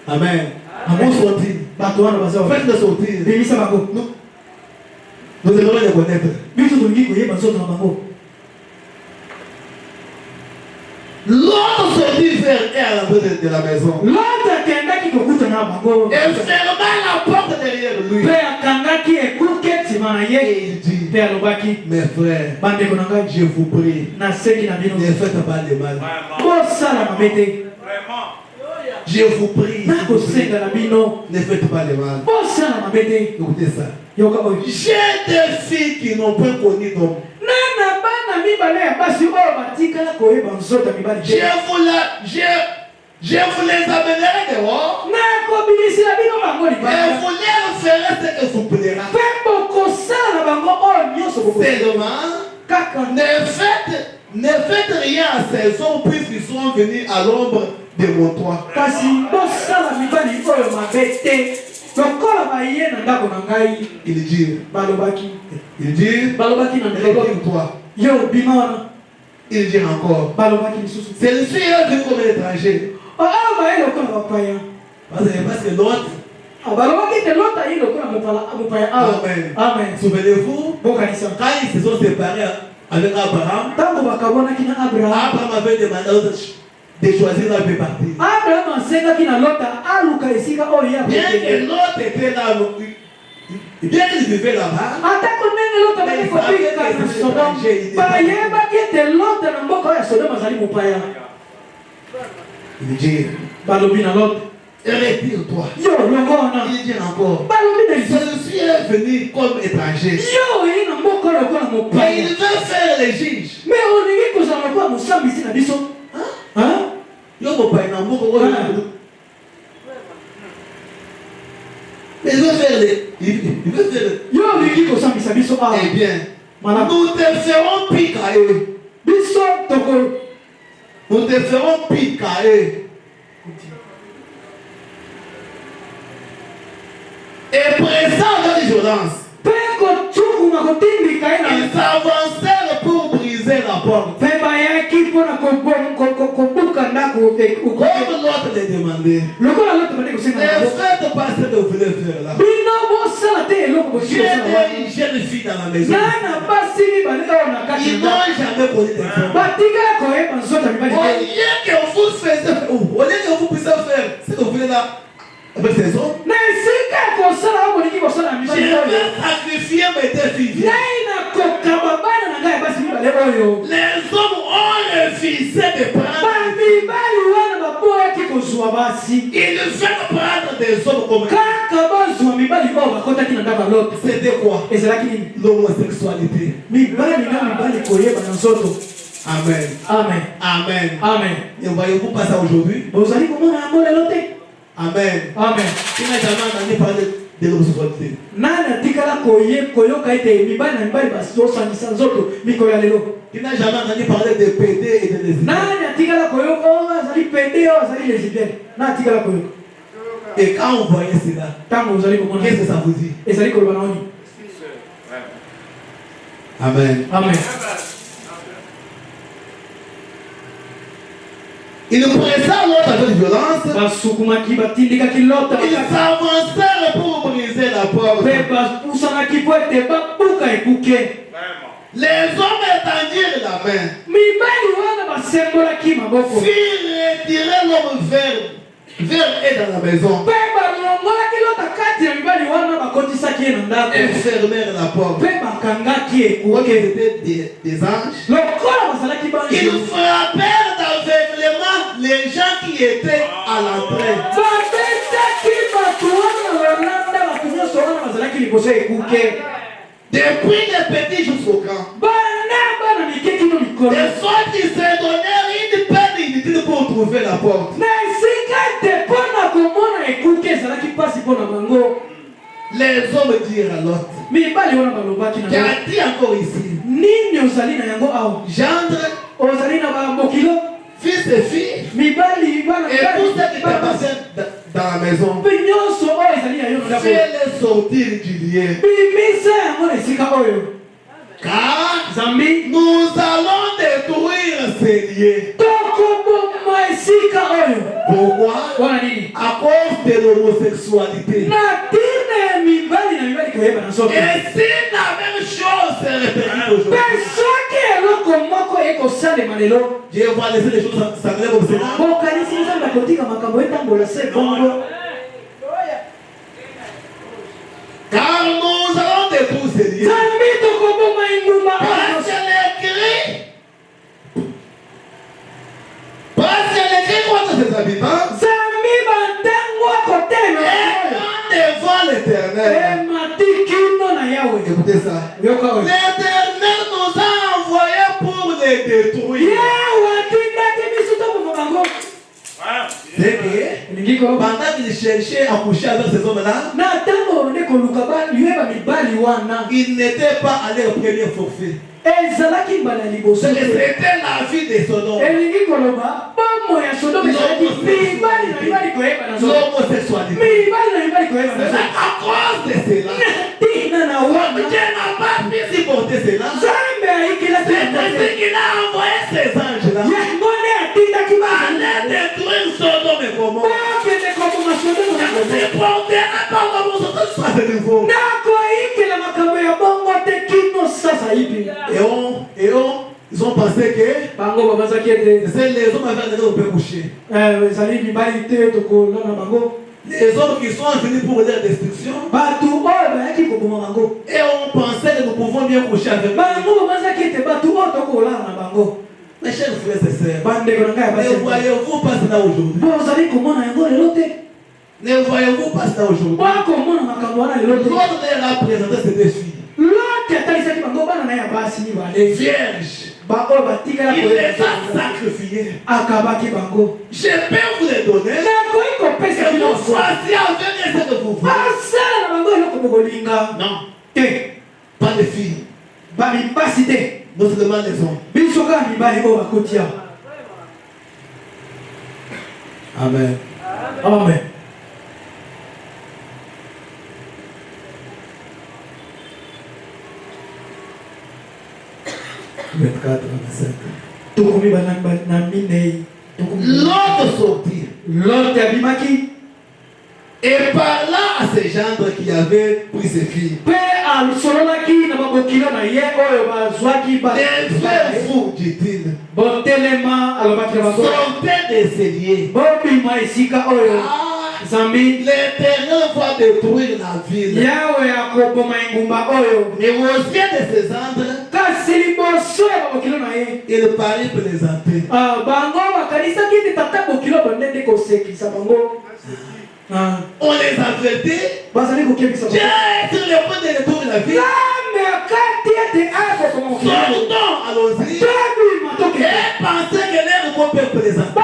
Amen. Où sont-ils? Faites-les sortir. Nous aimerions les connaître. L'autre sortit vers et à l'entrée de la maison. ferma la porte derrière lui. Et il dit, mes frères, je vous prie, ne faites pas le mal. Je vous prie, ne faites pas le mal. Écoutez ça. J'ai des filles qui n'ont pas connu d'homme. Je vous les amènerai dehors. Et vous leur ferez ce que vous plaira. Seulement, ne faites rien à ces hommes puisqu'ils sont venus à l'ombre de mon toit. Il dit, toi. Il dit encore, celui-ci est venu comme un étranger. Parce que l'autre, Amen. Souvenez-vous, quand ils se sont séparés avec Abraham, Abraham avait demandé de choisir là où il partir. Bien que l'autre était là, bien qu'il vivait là-bas, il dit, retire-toi. Il dit encore, celui-ci est venu comme étranger. Et il veut faire les juges. Mais il veut faire les... Eh bien, nous te ferons pire qu'à eux. Nous te ferons pire qu'à eux. Et pressant leur violence, ils s'avancèrent pour briser la porte. Comme l'autre les demandait. Ne faites pas ce que vous voulez faire là. J'ai des jeunes filles dans la maison. Ils n'ont jamais connu des femmes. Au lieu que vous puissiez faire ce que vous voulez là avec ces hommes, je vais sacrifier mes deux filles. Les hommes ont refusé de prendre. Ils veulent prendre des hommes comme c'était quoi? L'homosexualité. Amen. Et voyez-vous pas ça aujourd'hui? Amen. Qui n'a jamais entendu parler de l'homosexualité? Qui n'a jamais entendu parler de PD et de lesbiennes? Et quand vous voyez cela, qu'est-ce que ça vous dit? Amen. Ils pressèrent l'autre avec violence. Ils s'avancèrent pour briser la porte. Les hommes étendirent la main. Firent retirer l'homme vers eux dans la maison. Et fermèrent la porte. C'était des anges. Ils frappèrent d'aveuglement les gens qui étaient à l'entrée. Depuis les petits jusqu'au grand. Les autres qui se donnèrent une peine inutile pour trouver la porte. Les hommes dirent à l'autre, qu'as-tu encore ici? Gendre, fils et filles, et tout ce qui t'a passé dans la maison, fais-les sortir du lieu. Car nous allons détruire ces lieux. Pourquoi? À cause de l'homosexualité. Et si la même chose se répète aujourd'hui, Dieu va laisser les choses s'agréer comme cela. Car nous allons détruire ces lieux. Parce qu'elle écrit contre ses habitants. Et devant l'Éternel. Écoutez ça. L'Éternel nous a envoyés pour les détruire. C'est que pendant qu'il cherchait à coucher avec ces hommes-là, il n'était pas allé au premier forfait. C'était la vie de Sodome. L'homosexualité. C'est à cause de cela. Dieu n'a pas pu supporter cela. C'est ainsi qu'il a envoyé ces anges-là. Allez détruire Sodome et Gomorrhe. C'est pour terre par le soit de nouveau. Ils ont pensé que c'est les hommes avec lesquels on peut coucher. Les hommes qui sont venus pour leur destruction. Et on pensait que nous pouvons bien coucher avec eux. Mes chers frères et sœurs, ne voyez-vous pas cela aujourd'hui? Ne voyez-vous pas cela aujourd'hui? L'autre leur a présenté ces deux filles. Vierges. Il les a sacrifiés. Je peux vous les donner. Et vous choisir avec ce que vous voulez. Non. Pas de filles. Nous seulement les hommes. Amen. Amen. L'autre sortit. Et parla à ces gendres qui avaient pris ses filles. Lèvez-vous, dit-il. Sortez de ces lieux. L'Éternel va détruire la ville. Et aux yeux de ces gendres, il parut plaisanter. On les a traités. Dieu est sur le point de détruire la ville. Sortons, allons-y. Et pensez que l'air peut plaisanter.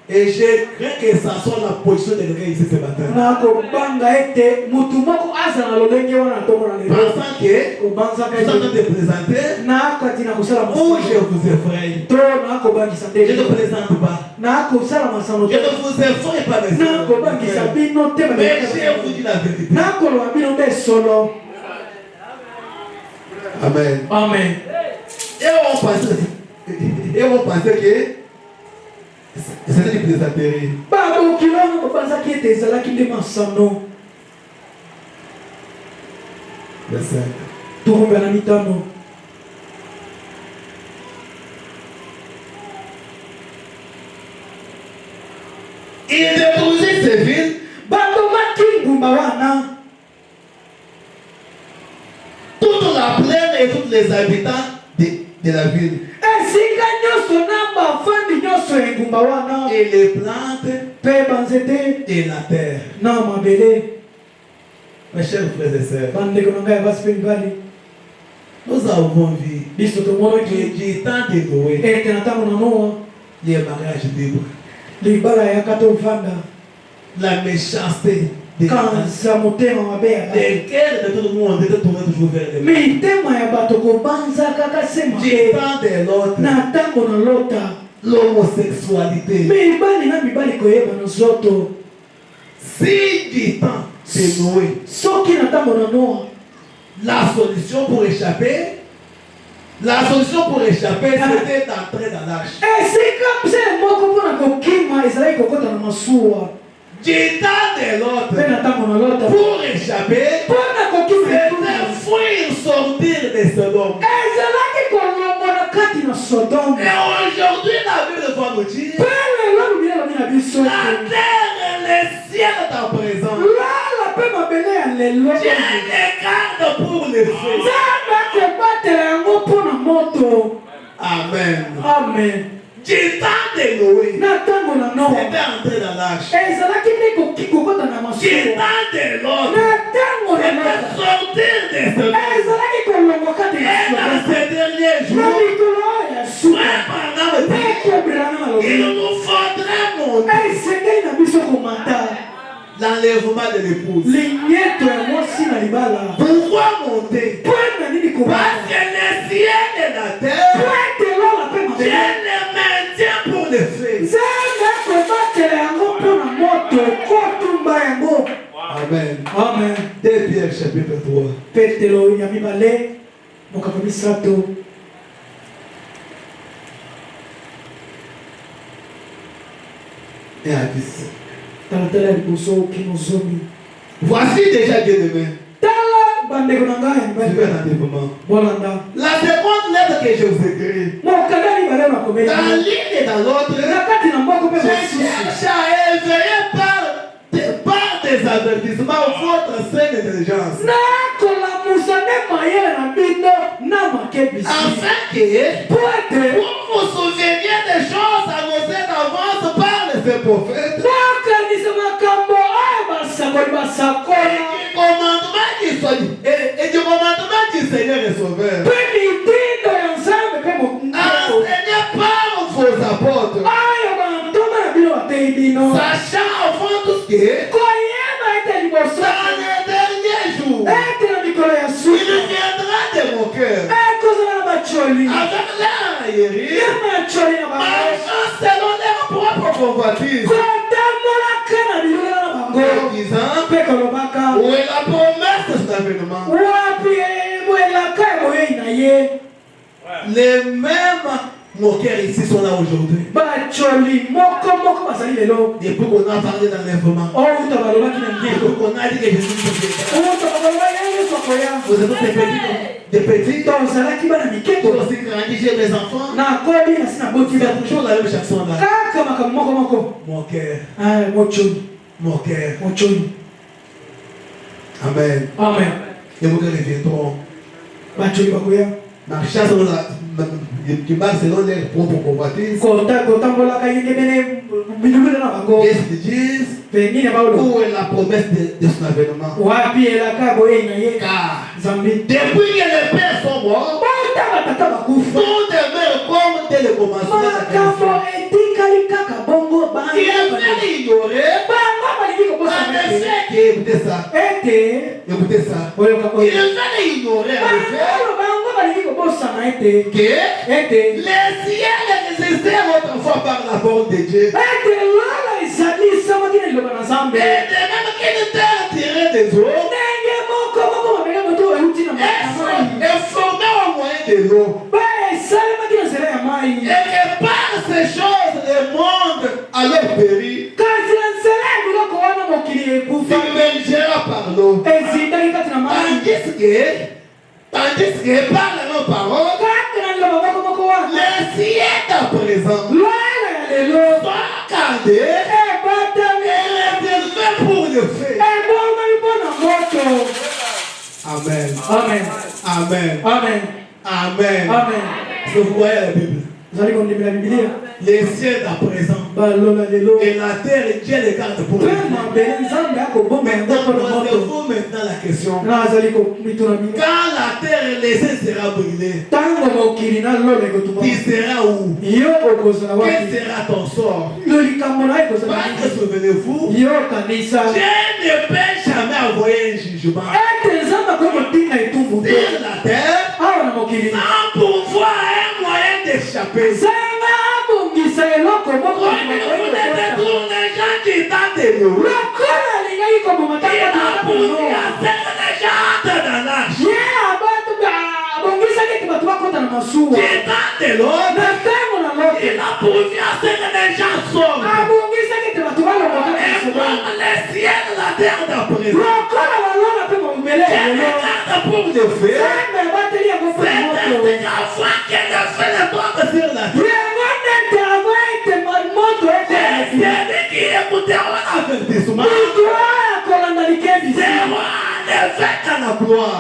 Et je crains que ça soit la position de quelqu'un ici ce matin. Pensant que vous êtes en train de présenter, où je vous effraie. Je ne présente pas. Je ne vous effraie pas, mais je vous dis la vérité. Amen. Amen. Et on pensait que c'était du plaisanterie. Verset 5. Il détruisit ces villes. Toute la plaine et tous les habitants de la ville. Et les plantes et la terre. Mes chers frères et sœurs, nous avons vu que du temps de Noé, les mariages libres, la méchanceté, les guerres de tout le monde étaient tournées toujours vers les mains. Du temps de l'autre, l'homosexualité. Si du temps de Noé, la solution pour échapper, c'était d'entrer dans l'arche. Du temps de l'autre, pour échapper, c'était fuir, sortir de Sodome. Et aujourd'hui, la Bible va nous dire, la terre et les ciels Dieu les garde pour les feux. Amen. Amen. Du temps de Noé, Na tango na Noé. c'était entré dans l'arche. Ezalaki nde kokikokota na Du masuwa. temps de l'autre, Na tango na c'était Noé. sortir des eaux. Ezalaki kolongwa kati Et na dans ces derniers na jours, mikolo ya suka. pendant le temps, Ekobelana na il lobi. nous faudrait monter Esengeli na biso komata. l'enlèvement de l'épouse. Linyeto ya mwasi na libala. Pourquoi monter? Po na nini Parce komata? que le ciel et la terre, Po ete lola pe Dieu mabe. les maintient pour les feux. Nzambe akobatela yango mpo na moto kotumba yango. Amen. Amen. 2 Pierre chapitre 3. Petelo ya mibale mokako misato. Et à 10. Talatala liboso kinozomi. Voici déjà bien aimé. Tala bandeko na ngai Je vais mibale. en développement. Bolanda. La seconde lettre que je vous écris, Mokanda mibale dans makomeli. l'une et dans l'autre, Na kati na moko pe je mosusu. cherche à éveiller par des avertissements votre saine intelligence. nakolamusa nde mayele na bino na makebisi Afin que po ete vous vous souveniez des choses annoncées d'avance par les prophètes nakanisa makambo oyo basakoli basakola et du commandement du Seigneur et Sauveur. mpe mitindo ya nzambe mpe Enseignez par vos apôtres, oyo bantoma na bino batei bino sachant au fond tout ce que koyeba ete liboso dans les derniers jours, ete na mikolo ya il suka viendra de mon cœur ekozala na bacoli avec l'aïerie, ya macoli na bango marchant selon leur propre convoitise, kotambolaka na bilula na bango disant mpe kolobaka où est la promesse de cet avènement. wapi elaka ya boyei na ye Les mêmes moqueurs ici sont là aujourd'hui. bacoli moko bazali lelo Depuis qu'on a parlé d'enlèvement, outa balobaki na depuis ngieko qu'on a dit que Jésus est outa baloba ya yesu akoya vous êtes des petits, tozalaki bana vous mikeko aussi grandi chez mes enfants. nakobi na si naboti C'est toujours la même chanson là. kaka makambo moko Mon cœur, mocoli mon cœur. mocoli Amen. amen Et vous reviendront. bacoli bakoya Marchant selon qui marche selon leur propre convoitise. kotambolaka ye ndemene bilulula na bango Qu'est-ce qu'ils disent? mpe nini baolo Où est la promesse de son avènement? wapi elaka ya boyei na ye Car nzambe depuis que les pères sont morts, bota batata bakufa tout demeure comme dès le commencement de la makambo création. etikali kaka bongo Il est fait ignorer. bango balingi En kobosana effet, écoutez ça. ete Écoutez ça. oyoka Il est fait ignorer en effet bango balingi kobosana ete que ete les ciels existaient autrefois par la parole de Dieu. ete lala ezali esamaki na liloba na nzambe Et de même qu'une terre tirée des eaux ndenge moko mabele moto euti na mai est formée au moyen de l'eau. esalemaki na nzela ya mai Et que par ces choses, le monde alors périt. kasi na nzela ya biloko wana mokili ekufa Submergera par l'eau. ezindaki kati na mai Tandis que par la même parole, kati na liloba moko wana les ciels à présent lala ya lelo sont gardés ebatami et réservés pour le feu. ebomami mpo na moto Amen. amen Amen. amen Amen. amen Est-ce que vous voyez la Bible? ozali kondimela bibilia Les ciels à présent balola lelo et la terre, Dieu les garde pour le mpe feu. mabele nzambe akobomba yango mpo na moto Posez-vous maintenant la question. nazali komituna bino Quand la terre laissée sera brûlée, ntango mokili na lola ekotuma tu seras où? yo okozala Quel wapi sera ton sort? lo likambo na ye ekozala Parce que souvenez-vous, yo kanisa Dieu ne peut jamais envoyer un jugement ete nzambe akoki kotinda etumbu te sur la terre awa na mokili sans pouvoir un moyen d'échapper. nzambe abongisa eloko moko Comme vous ne détournez gens qui tentent de nous, lokola alingaki koboma il a poussé à faire les gens dans l'âge. ye abato abongisaki ete bato bakota na masuwa Qui tentent de l'autre, na ntango na loto il a poussé à ce que les gens sauvent. abongisaki ete bato balongaka na Et lisoba pour les ciels, la terre d'après. lokola balona mpe momele Dieu ya les lelo garde pour le feu. nzambe abateli yango mpo na moto C'est avant que le feu ne tombe sur la terre. yango nete avo ete moto ete C'est lui qui écoutera l'avertissement. moto oyo akolanda likebisi C'est moi, le revêtre à la gloire.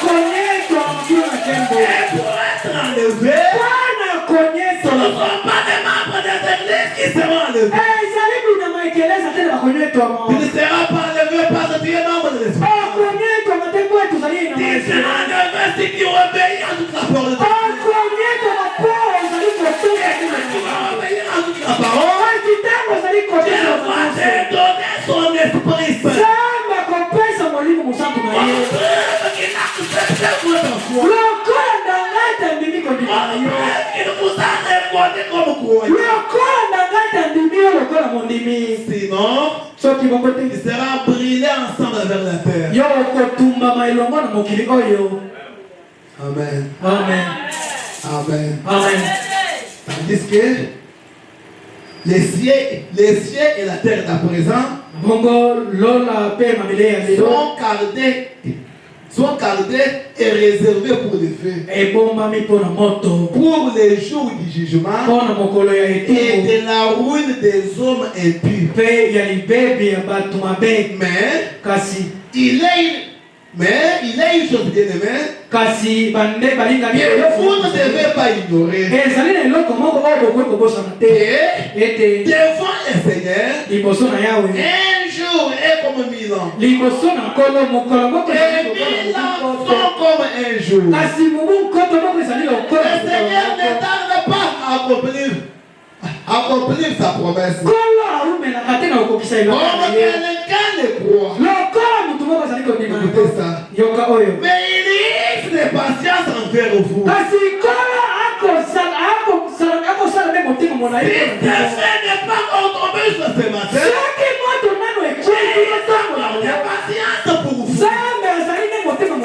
Et pour être enlevé, ce ne sont pas des membres des églises qui seront enlevés. Tu ne seras pas enlevé parce que tu es membre de l'esprit. Tu seras enlevé si tu obéis à toute la parole de Dieu. Tu vas obéir à toute la parole. Dieu va te donner son esprit saint. Qu'il accepte votre foi. Il vous a répondu comme croyant. Sinon, il sera brûlé ensemble avec la terre. Amen. Amen. Amen. Amen. Tandis que les cieux et la terre d'à présent sont gardés et réservés pour les feux, pour les jours du jugement et de la ruine des hommes impurs. Mais il est une chose bien aimée que vous ne devez pas ignorer. Et devant le Seigneur, un jour est comme 1000 ans. Et 1000 ans sont comme un jour. Le Seigneur ne tarde pas à accomplir sa promesse. Comme quelqu'un le croit. Écoutez ça. Mais il risque de patience envers vous. Si Stéphane n'est pas tombé sur ce matin, de patience pour vous. C'est là que vous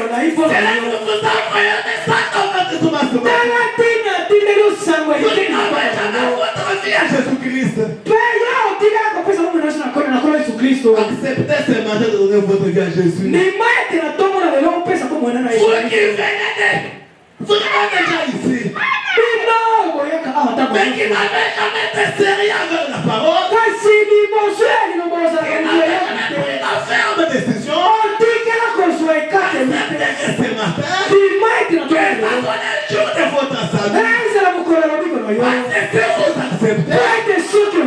envoyez des sacs en fait de ce matin. Vous n'avez jamais votre vie à Jésus-Christ. Acceptez ce matin de donner votre vie à Jésus. Vous n'avez déjà ici. Mais qui n'avait jamais été sérieux avec la parole. Qui n'avait jamais pris la ferme décision. Acceptez que ce matin, que ça soit le jour de votre salut. Si vous acceptez, si vous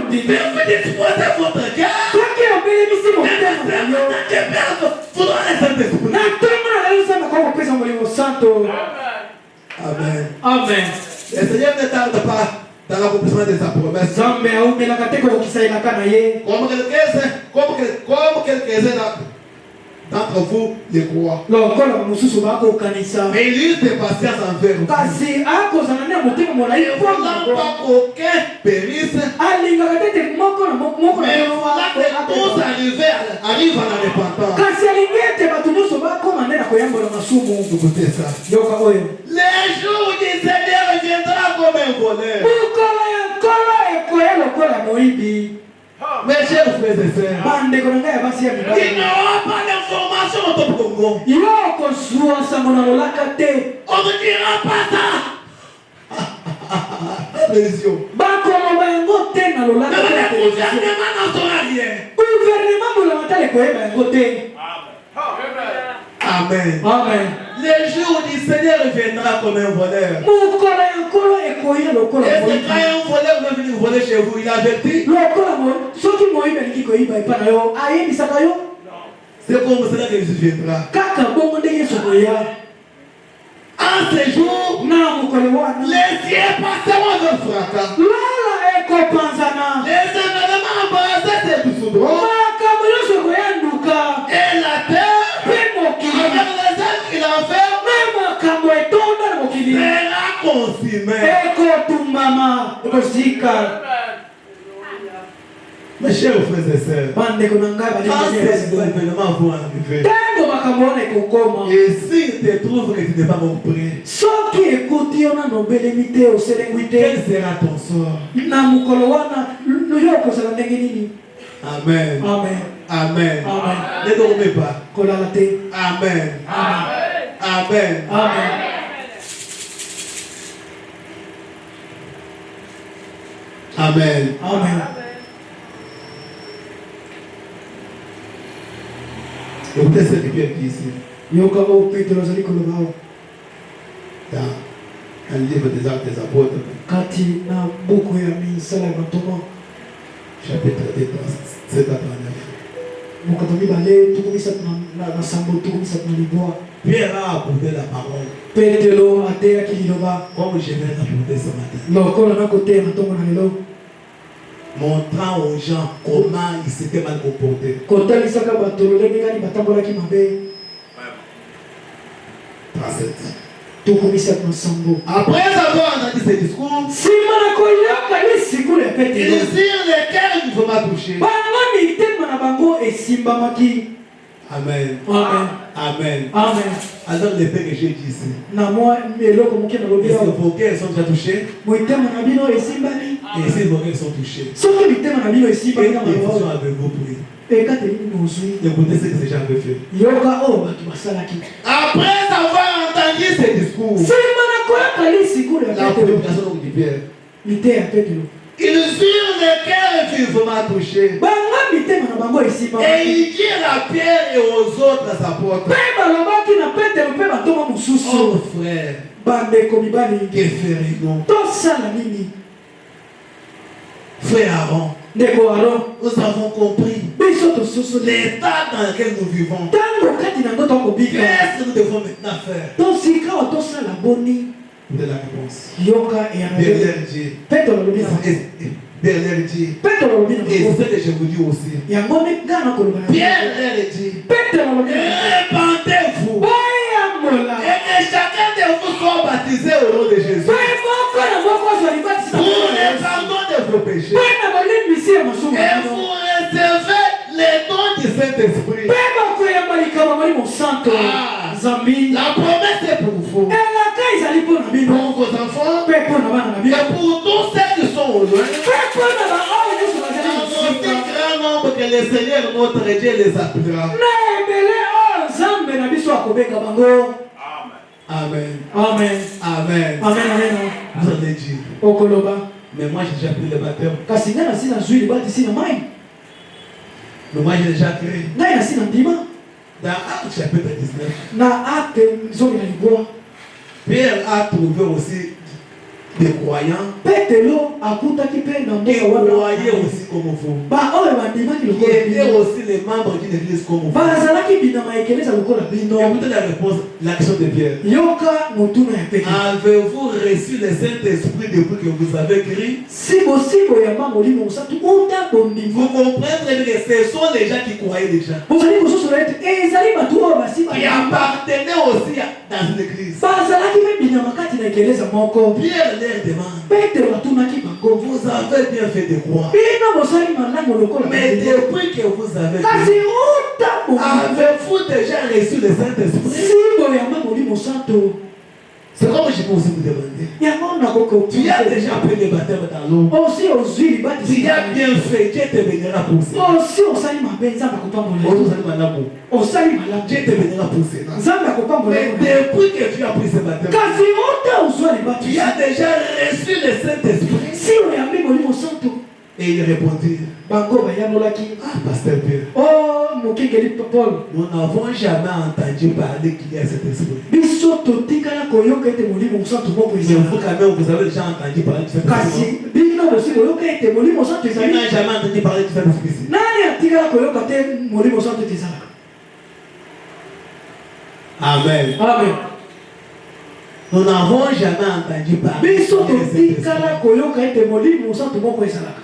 disposez votre cœur, vous donnez le Saint-Esprit. Amen. Amen. Le Seigneur ne tarde pas dans l'accomplissement de sa promesse. Comme quelques-uns d'entre vous les croient. Mais il use de patience envers vous. Et voulant pas qu'aucun périsse, mais voulant que tous arrivent à la repentance. Écoutez ça. Les jours du Seigneur viendra comme un voleur. Mes chers frères et sœurs, il n'y aura pas d'information au top Congo. On ne dira pas ça. Le gouvernement n'en saura rien. Amen. Amen. Le jour du Seigneur viendra comme un voleur. Et c'est quand un voleur veut venir voler chez vous, il avertit. C'est comme cela que Jésus viendra. En ce jour, les cieux passeront avec fracas. Les événements embarrassés se dissoudront. Et la terre, avec les êtres qui l'enferment, sera consumée. Mes chers frères et sœurs, quand ces événements vont arriver, et s'il te trouve que tu n'es pas compris, quel sera ton sort? Amen. Amen. Amen. Amen. Ne dormez pas. Amen. Amen. Amen. Amen. Amen. Amen. Écoutez cette pierre qui est ici. yoka o Petro azali koloba awa dans le livre des Actes des Apôtres, kati na buku ya misala ya bantoma chapitre 2, 7 à 39. mokata mibale tukumisatu na sambo tukumisatu na libwa. Pierre a apporté la parole. Petro ateyaki liloba Comme je viens d'apporter ce matin. lokola nakoteya na ntongo na lelo Montrant aux gens comment ils s'étaient mal comportés. kotalisaka bato lolenge kani batambolaki mabe. 37. tukumisatu na sambo. Après avoir entendu ce discours, nsima na koyoka lisikulu ya ils Petro dirent lesquels il ne faut pas toucher. bango mitema na bango esimbamaki. Amen. Amen. Amen. Amen. Alors les faits que j'ai dit ici. Na moi eloko moke na lobi Est-ce que awa vos cœurs sont déjà touchés? mitema na bino esimbami. Et si vos cœurs sont touchés, soki mitema na bino esimbami na quelle décision bango avez-vous pris? ekateli nozwi Écoutez ce que ces gens avaient fait. yoka oyo bato basalaki Après avoir entendu ce discours, nsima na koyoka lisikulu ya la Petro prédication de Pierre, miteya ya Petro ils eurent les cœurs qu'ils vont toucher. bango mitema na bango Et esimbamaki ils dirent à Pierre et aux autres apôtres, mpe balobaki na Petro mpe bantoma oh mosusu frère, bandeko mibali que ferons-nous? tosala nini. Frère Aaron, ndeko Aron nous avons compris biso tososoli l'état dans lequel nous vivons. ntango kati na ngo tokobika Qu'est-ce que nous devons maintenant faire? tosika oyo tosala boni. De la réponse. yoka eyana Derrière Dieu. Petro alobi na Derrière Dieu. Petro alobi na Et bango c'est ce que je vous dis aussi. yango nde nga nakoloba na Pierre leur dit, Petro alobi na répandez-vous. bayambola Et que chacun de vous soit baptisé au nom de Jésus. mpe moko na moko azwa libatisa Pour le pardon de vos péchés. mpe na bolimbisi ya masumu Et na bino vous recevez les dons du Saint-Esprit. mpe bakoyamba likambo molimo santo nzambi La promesse est pour vous. elaka ezali mpo na bino Pour vos enfants. mpe mpo na bana na bino Et pour tous ceux qui sont au loin. mpe mpo na baoyo nyonso bazali Dans aussi mosika grand nombre que le Seigneur notre Dieu les appellera. na ebele oyo nzambe na biso akobenga bango. Amen. Amen. Amen. Amen. Amen. Vous allez dire. okoloba Mais moi j'ai déjà pris le baptême. kasi ngai nasi nazwi libatisi na mai Mais moi j'ai déjà créé. ngai nasi na ndima Dans Actes chapitre 19. na akte zomi na libwa Pierre a trouvé aussi des croyants Petelo akutaki mpe na qui mboka wana croyaient aussi comme vous. baoyo bandimaki Qui lokola étaient bino aussi les membres d'une église comme vous. bazalaki binama ekeleza lokola bino. Écoutez la réponse, l'action de Pierre. yoka motuna ya Petelo Avez-vous reçu le Saint-Esprit depuis que vous avez crié? sibosibo yamba molimo mosatu uta bondimo Vous comprenez que ce sont les gens qui croyaient déjà. bozali kososola ete ezali bato oyo basima Qui appartenaient aussi dans une église. bazalaki mpe binama kati na ekeleza moko. Pierre leur demande, Petelo atunaki bango vous avez bien fait de croire. bino bosali malamu lokola Mais bino. depuis que vous avez kasi crié, uta bondimo avez-vous déjà reçu le Saint-Esprit? sibo yamba molimo santo C'est comme je peux aussi vous demander. yango nakoki Tu as déjà pris le baptême dans l'eau. osi ozwi Tu libatisi as bien fait, Dieu te bénira pour ça. osi osali mabe nzambe akopambola Vous allez maintenant. osali malamu Dieu te bénira pour cela. nzambe akopambola Mais depuis que tu as pris ce baptême, kasi uta ozwa tu libatisi as déjà reçu le Saint-Esprit. si oyambi molimo santo. Et il répondit, bango bayambolaki ah, Pasteur Pierre, o mokengeli Paul nous n'avons jamais entendu parler qu'il y a cet esprit. biso totikala koyoka ete molimo santo moko Mais vous, ezala quand même, vous avez déjà entendu parler du Saint-Esprit. kasi bino bosi koyoka ete molimo santo Qui ezali. n'a jamais entendu parler du Saint-Esprit ici? nani atikala koyoka te molimo santo ete ezalaka. Amen. Amen. Nous n'avons jamais entendu parler biso du Saint-Esprit. totikala koyoka ete molimo santo moko ezalaka.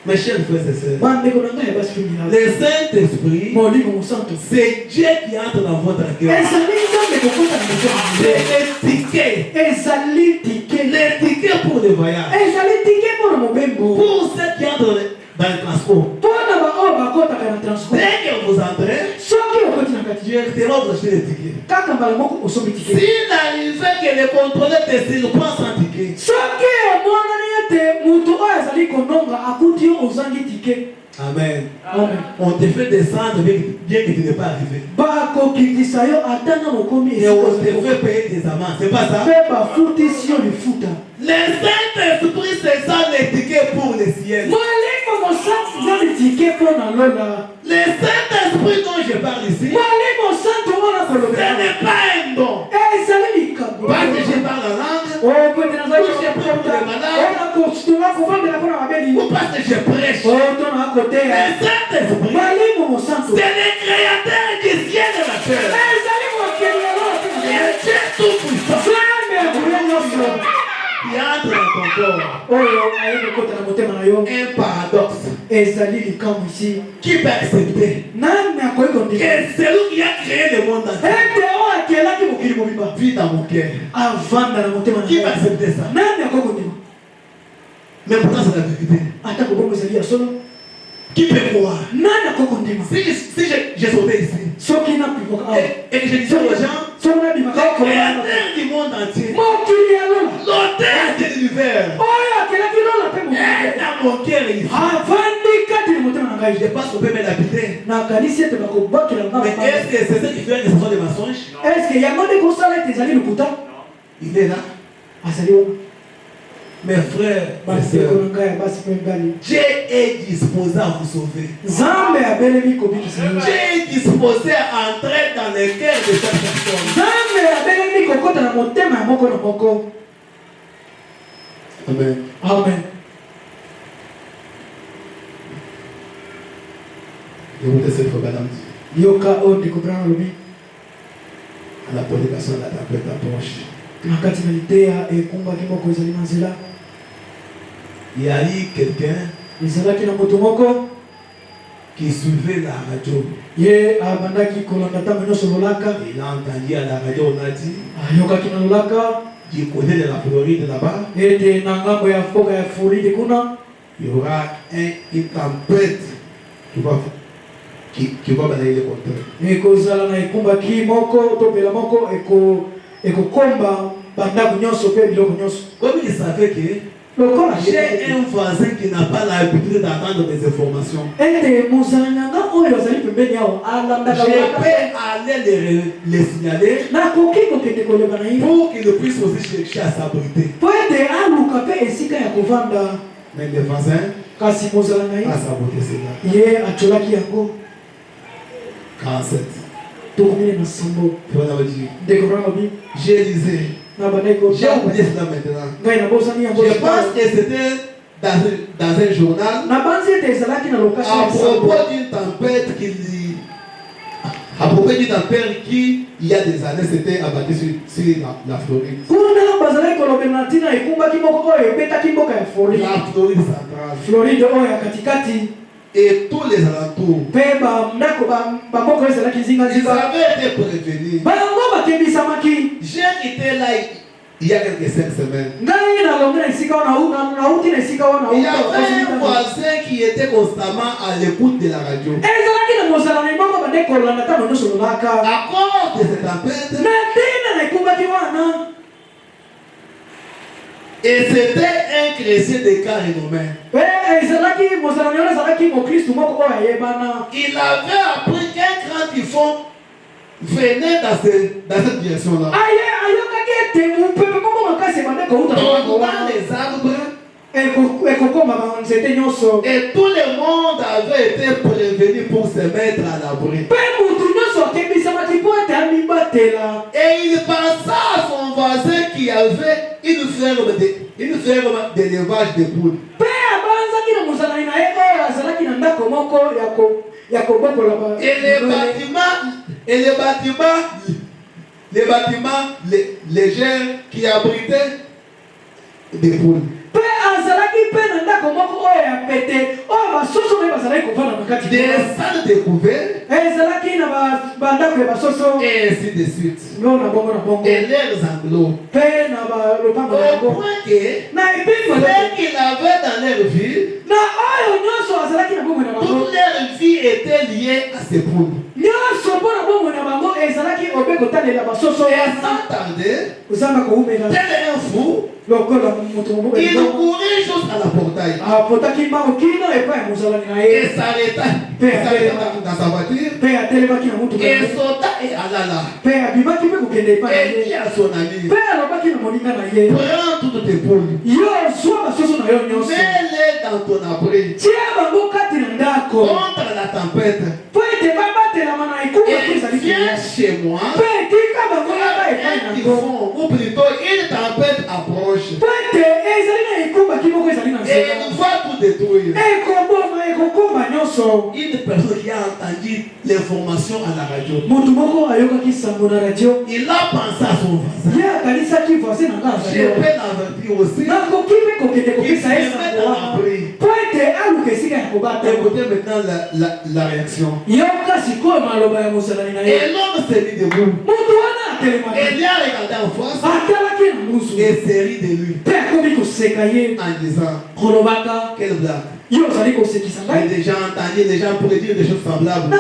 Mes chers frères et sœurs, bandeko na ngai ya basi fingila le Saint-Esprit, molimo santo c'est Dieu qui entre dans votre cœur. ezali nzambe kokota na motema C'est le ticket. ezali tike Le ticket pour le voyage. ezali tike mpona mobembo Pour ceux qui entrent dans le transport. mpona baoyo bakotaka na transport. Dès que vous entrez, soki okoti na kati directement vous achetez le ticket. kaka mbala moko osombi tike. S'il arrivait que le contrôleur te surprend sans ticket, soki emonani ete moto oyo azali kononga akuti yo ozangi tike. Amen. Amen. On te fait descendre bien que tu n'es pas arrivé. bakokitisa yo ata na mokomi Et on te fait payer des amendes. C'est pas ça? mpe bafutisi yo lifuta. Le Saint-Esprit, c'est ça le ticket pour le ciel. molimo Le Saint-Esprit dont je parle ici, ce n'est pas un don. Parce que je parle en langue, ou parce que je prêche. Le Saint-Esprit, c'est le créateur du ciel et de la terre. Dieu tout-puissant. Qui entre dans ton corps. Un paradoxe. Qui peut accepter que celui qui a créé le monde entier vit dans mon cœur? Qui peut accepter ça? Mais pourtant c'est la vérité. Qui peut croire? Si j'ai sauté ici et que je disais aux gens, le créateur du monde entier, l'auteur de l'univers, est dans mon cœur ici. Je pense qu'on peut me l'habiter. Mais est-ce que c'est ce qui fait que ce sont des mensonges? Il est là. Mes frères, Dieu est disposé à vous sauver. Dieu est disposé à entrer dans le cœur de chaque personne. Amen. Amen. Écoutez cette fois, madame. À la prédication de la tempête approche. Il y a eu quelqu'un qui suivait la radio. Il a entendu à la radio, on a dit du côté de la Floride là-bas, il y aura une tempête qui va balayer le contraire. Comme il savait que j'ai un voisin qui n'a pas l'habitude d'attendre des informations, je peux aller les signaler pour qu'il puisse aussi chercher à s'abriter. Mais le voisin a saboté cela. 47. Je lisais. J'ai oublié cela maintenant. Je pense que c'était dans un journal à propos d'une tempête qui, il y a des années, s'était abattue sur la Floride. La Floride centrale. Et tous les alentours, ils avaient été prévenus. J'ai été là il y a quelques 5 semaines. Il y avait un voisin qui était constamment à l'écoute de la radio. À cause de cette tempête, et c'était un chrétien de cas renommé. Il avait appris qu'un grand typhon venait dans cette direction-là. Dans les arbres. Et tout le monde avait été prévenu pour se mettre à l'abri. Et il pensa à son voisin qui avait une ferme d'élevage de poules. Et les bâtiments légers qui abritaient des poules. Des salles découvertes et ainsi de suite. Et leurs enclos. Au point que ce qu'il avait dans leur vie, toute leur vie était liée à ces poules. sans tarder, tel un fou, il courait jusqu'à la portail. Et s'arrêta dans sa voiture. Et sauta et alla là. Et dit à son ami, prends toutes tes poules, mets-les dans ton abri contre la tempête. Et viens chez moi. Ou plutôt une tempête approche. Et une fois tout détruire. Une personne qui a entendu l'information à la radio, il a pensé à son voisin. Je peux l'avertir aussi qu'il se mette à l'abri. Écoutez maintenant la réaction. Et l'homme s'est mis debout. Et il a regardé en face et s'est ri de lui en disant, quelle blague. J'ai déjà entendu les gens pourraient dire des choses semblables.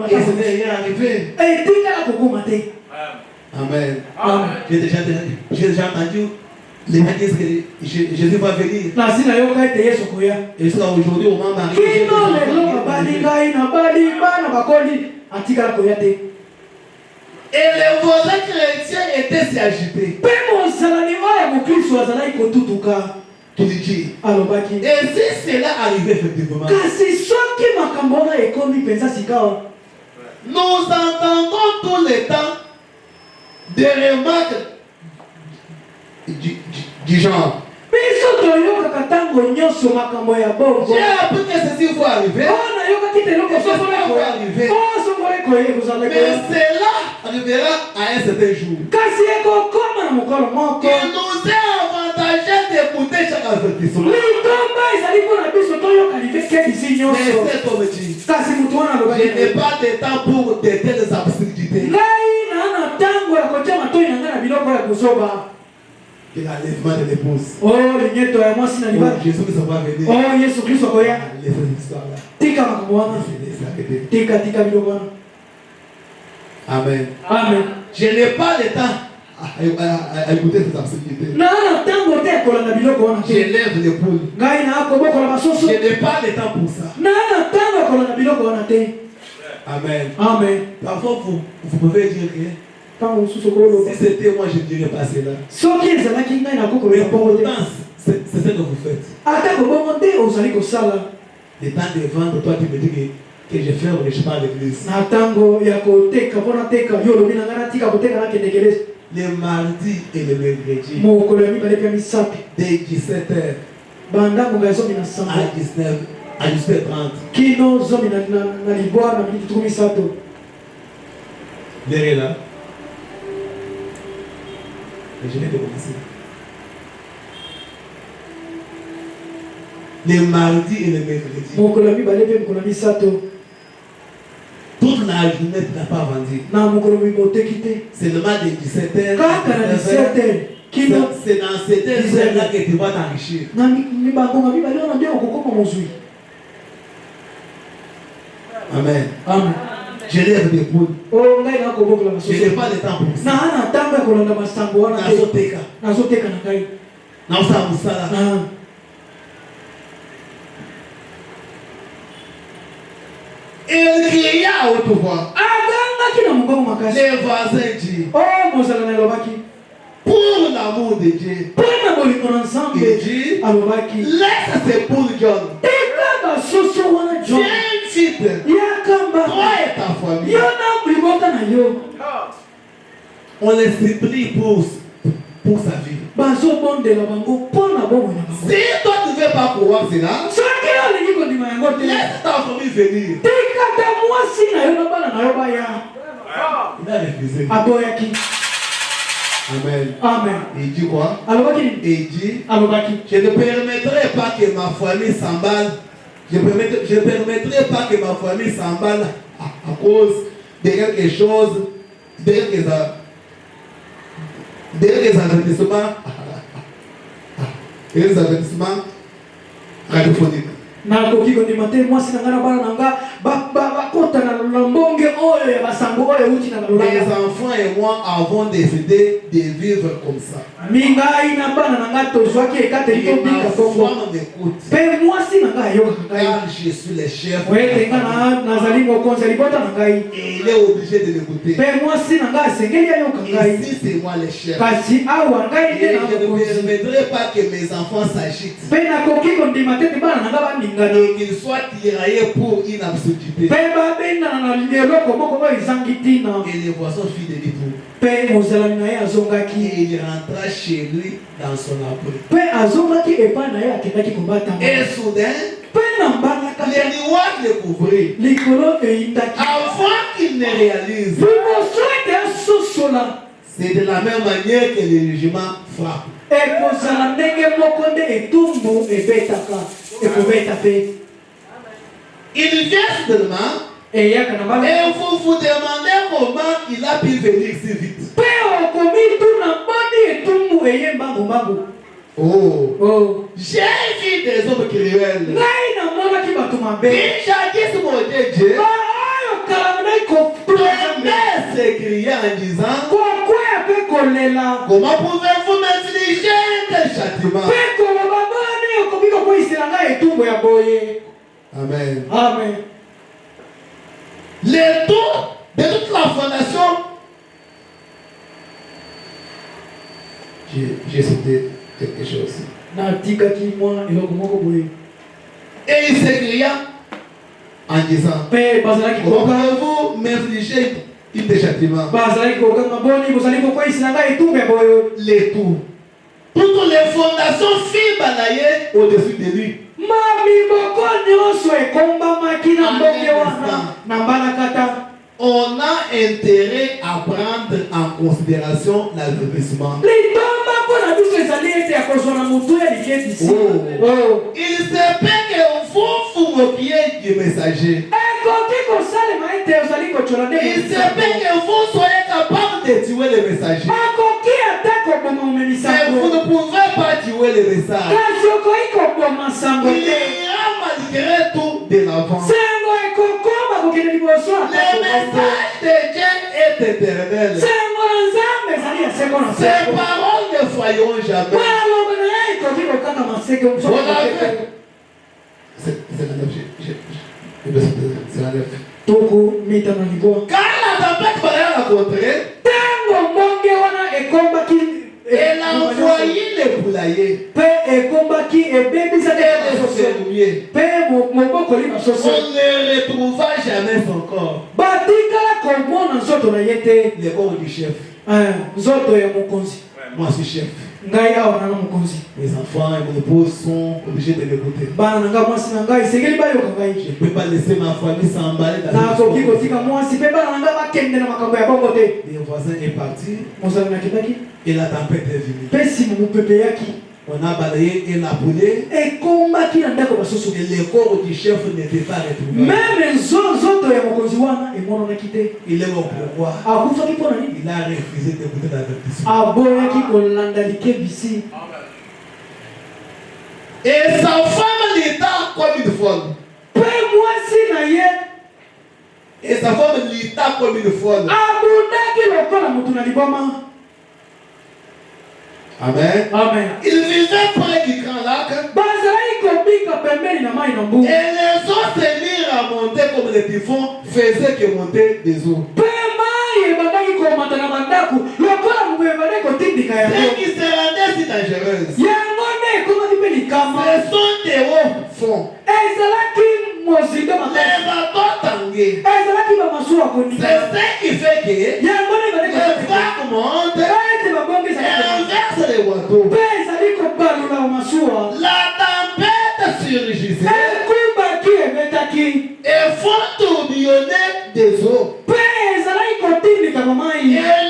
Et ce n'est rien arrivé. Amen. J'ai déjà entendu les gens disent que Jésus va venir. Et jusqu'à aujourd'hui, au moment marié, et les voisins chrétiens étaient si agités. Et si cela arrivait effectivement, nous entendons tout le temps des remarques du genre. J'ai appris que ceci va arriver. Mais cela arrivera à un certain jour. Il nous est avantagé d'écouter chaque avertissement. Mais cet homme dit, je n'ai pas de temps pour de telles absurdités. Et l'enlèvement de l'épouse. Oh, Jésus Christ va venir. Oh, Jésus Christ va venir. Laissez cette histoire-là. Amen. Amen. Je n'ai pas le temps à écouter cette absurdité. Je lève l'épouse. Je n'ai pas le temps pour ça. Amen. Amen. Parfois, vous pouvez dire que si c'était moi, je ne dirais pas cela. Mais pourtant, c'est ce que vous faites. Le temps de vendre, toi tu me dis que je ferme et je pars à l'église. Le mardi et le mercredi, dès 17h à 19h30. Verrez là. Et je viens de commencer. Le mardi et le mercredi. Toute la journée, tu n'as pas vendu. Seulement de 17h à 19h. C'est dans cette heure-là que tu vas t'enrichir. Amen. Amen. Je lève des poules. Je n'ai pas le temps pour ça. Et il cria à haute voix. Les voisins disent, pour l'amour de Dieu, il dit, laisse ces poules jaunes. Viens vite. Toi et ta famille. On les supplie pour sa vie. Si toi tu ne veux pas pouvoir cela, laisse ta famille venir. Il a refusé. Amen. Amen. Il dit quoi? Il dit, je ne permettrai pas que ma famille s'emballe. Je ne permettrai pas que ma famille s'emballe à cause de quelque chose, de quelques avertissements radiophoniques. Mes enfants et moi avons décidé de vivre comme ça. Et ma femme m'écoute. Car je suis le chef. Et il est obligé de m'écouter. Ici, c'est moi le chef. Et je ne permettrai pas que mes enfants s'agitent. Et qu'ils soient tiraillés pour une absurdité. Et les voisins fit de tout. Et il rentra chez lui dans son abri. Et soudain, les nuages le couvrirent. Avant qu'il ne réalise, c'est de la même manière que le jugement frappe. Il vient soudainement. Et vous vous demandez comment il a pu venir si vite. Oh. J'ai vu des hommes cruels. Qui jadis mordaient Dieu. Tomber s'écria en disant, comment pouvez-vous m'infliger un tel châtiment? Amen. Amen. Les tours de toute la fondation. J'ai sauté quelque chose. Et il s'écria en disant, comment pouvez-vous m'infliger un tel châtiment? Les tours. Toutes les fondations furent balayées au-dessus de lui. On a intérêt à prendre en considération l'avertissement. Il se peut que vous moquiez du messager. Il se peut que vous soyez capable de tuer le messager. Mais vous ne pouvez pas tuer le message. Il ira malgré tout de l'avant. Le message de Dieu est éternel. Ces paroles ne failleront jamais. C'est la 9. C'est la 9. Quand la tempête va la contrer, elle a envoyé les poulaillers et les fermiers. On ne retrouva jamais son corps. Le corps du chef. Moi je suis chef. Mes enfants et mon épouse sont obligés de l'écouter. Je ne peux pas laisser ma famille s'emballer dans le Les voisins est parti et la tempête est venue. On a balayé et la poulée et le corps du chef n'était pas retrouvé. Il est mort pourquoi? Il a refusé d'écouter l'avertissement. Et sa femme l'état comme une folle. Et sa femme l'état comme une folle. Amen. Amen. Il vivait près du grand lac. Et les eaux se mirent à monter comme les typhons faisaient que monter des eaux. Ce qui se rendait si dangereux. Ce sont des hauts fonds. Les bateaux tangués. C'est ce qui fait que les vagues montent et renversent les bateaux. La tempête surgissait et font tourbillonner des eaux. Et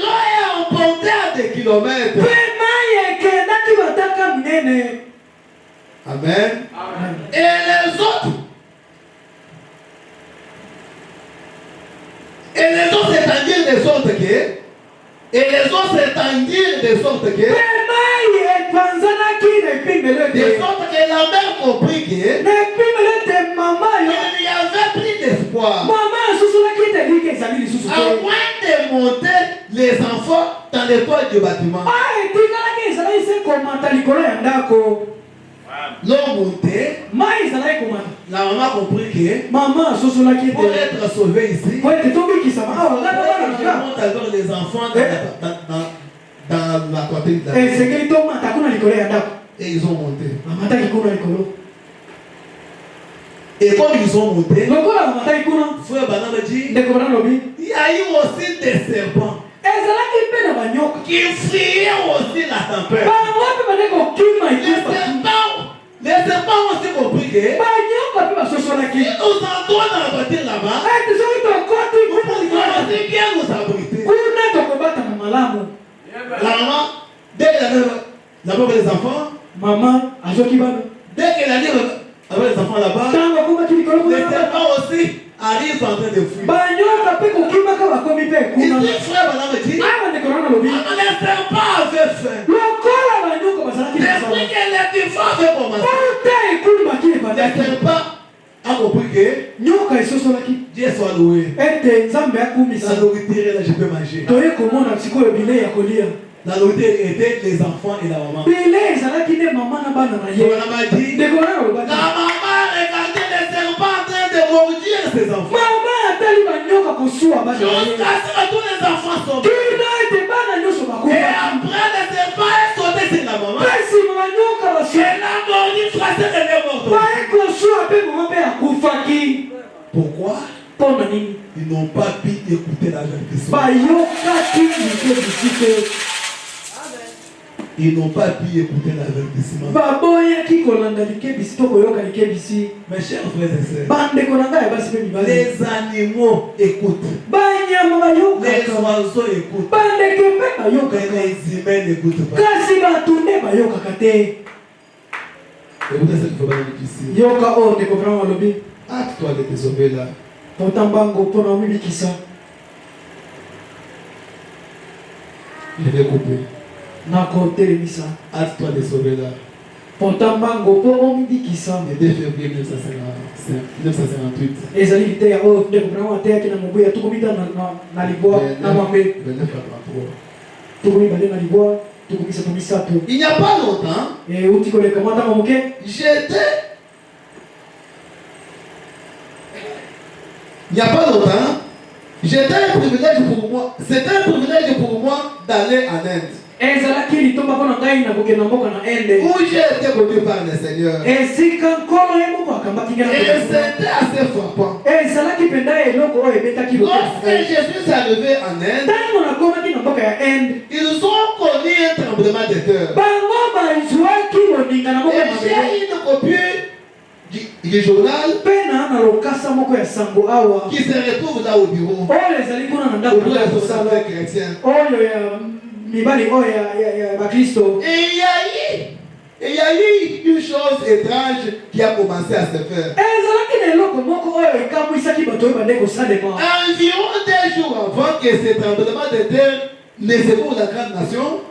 l'eau est emportée à des kilomètres. Amen. Et les autres s'étendirent de sorte que la mère comprit qu'il n'y avait plus d'espoir. À moins de les toits du bâtiment. L'homme montait. La maman a compris que pour être sauvé ici, il monte avec les enfants dans la toiture de la maison. Et ils ont monté. Et comme ils ont monté, frère Banam dit, il y a eu aussi des serpents qui fuyaient aussi la tempête. Les serpents ont aussi compris que si nous entrons dans la voiture là-bas, nous pouvons aussi bien nous abriter. La maman, dès qu'elle avait d'abord les enfants, dès qu'elle allait avec les enfants là-bas, les serpents aussi arrivent en train de fuir. Ici, frère Banam dit, les serpents avaient faim. Depuis que les différents avaient commencé, les serpents ont compris que Dieu soit loué. La nourriture là, je peux manger. La nourriture était les enfants et la maman. La maman dit, la maman regardait les serpents en train de mordir ses enfants. Jusqu'à ce que tous les enfants sont morts. Et après les serpents est sauté sur la maman. Elle a mordu, frappé, elle est morte. Pourquoi? Ils n'ont pas pu écouter l'avertissement. Ils n'ont pas pu écouter l'avertissement. Mes chers frères et sœurs, les animaux écoutent. Les oiseaux écoutent. Mais les humains n'écoutent pas. Écoutez cette fois ici. Hâte-toi de te sauver là. Je vais couper. Hâte-toi de sauver là. Le 2 février 1958. 29 Il n'y a pas longtemps, j'étais un privilège pour moi. C'était un privilège pour moi d'aller en Inde. Où j'ai été conduit par le Seigneur. Et c'était assez frappant. Lorsque je suis arrivé en Inde, ils ont connu un tremblement de terre. Et j'ai une copie du journal qui se retrouve là au bureau. Et il y a eu une chose étrange qui a commencé à se faire. Environ 2 jours avant que ce tremblement de terre ne secoue la grande nation,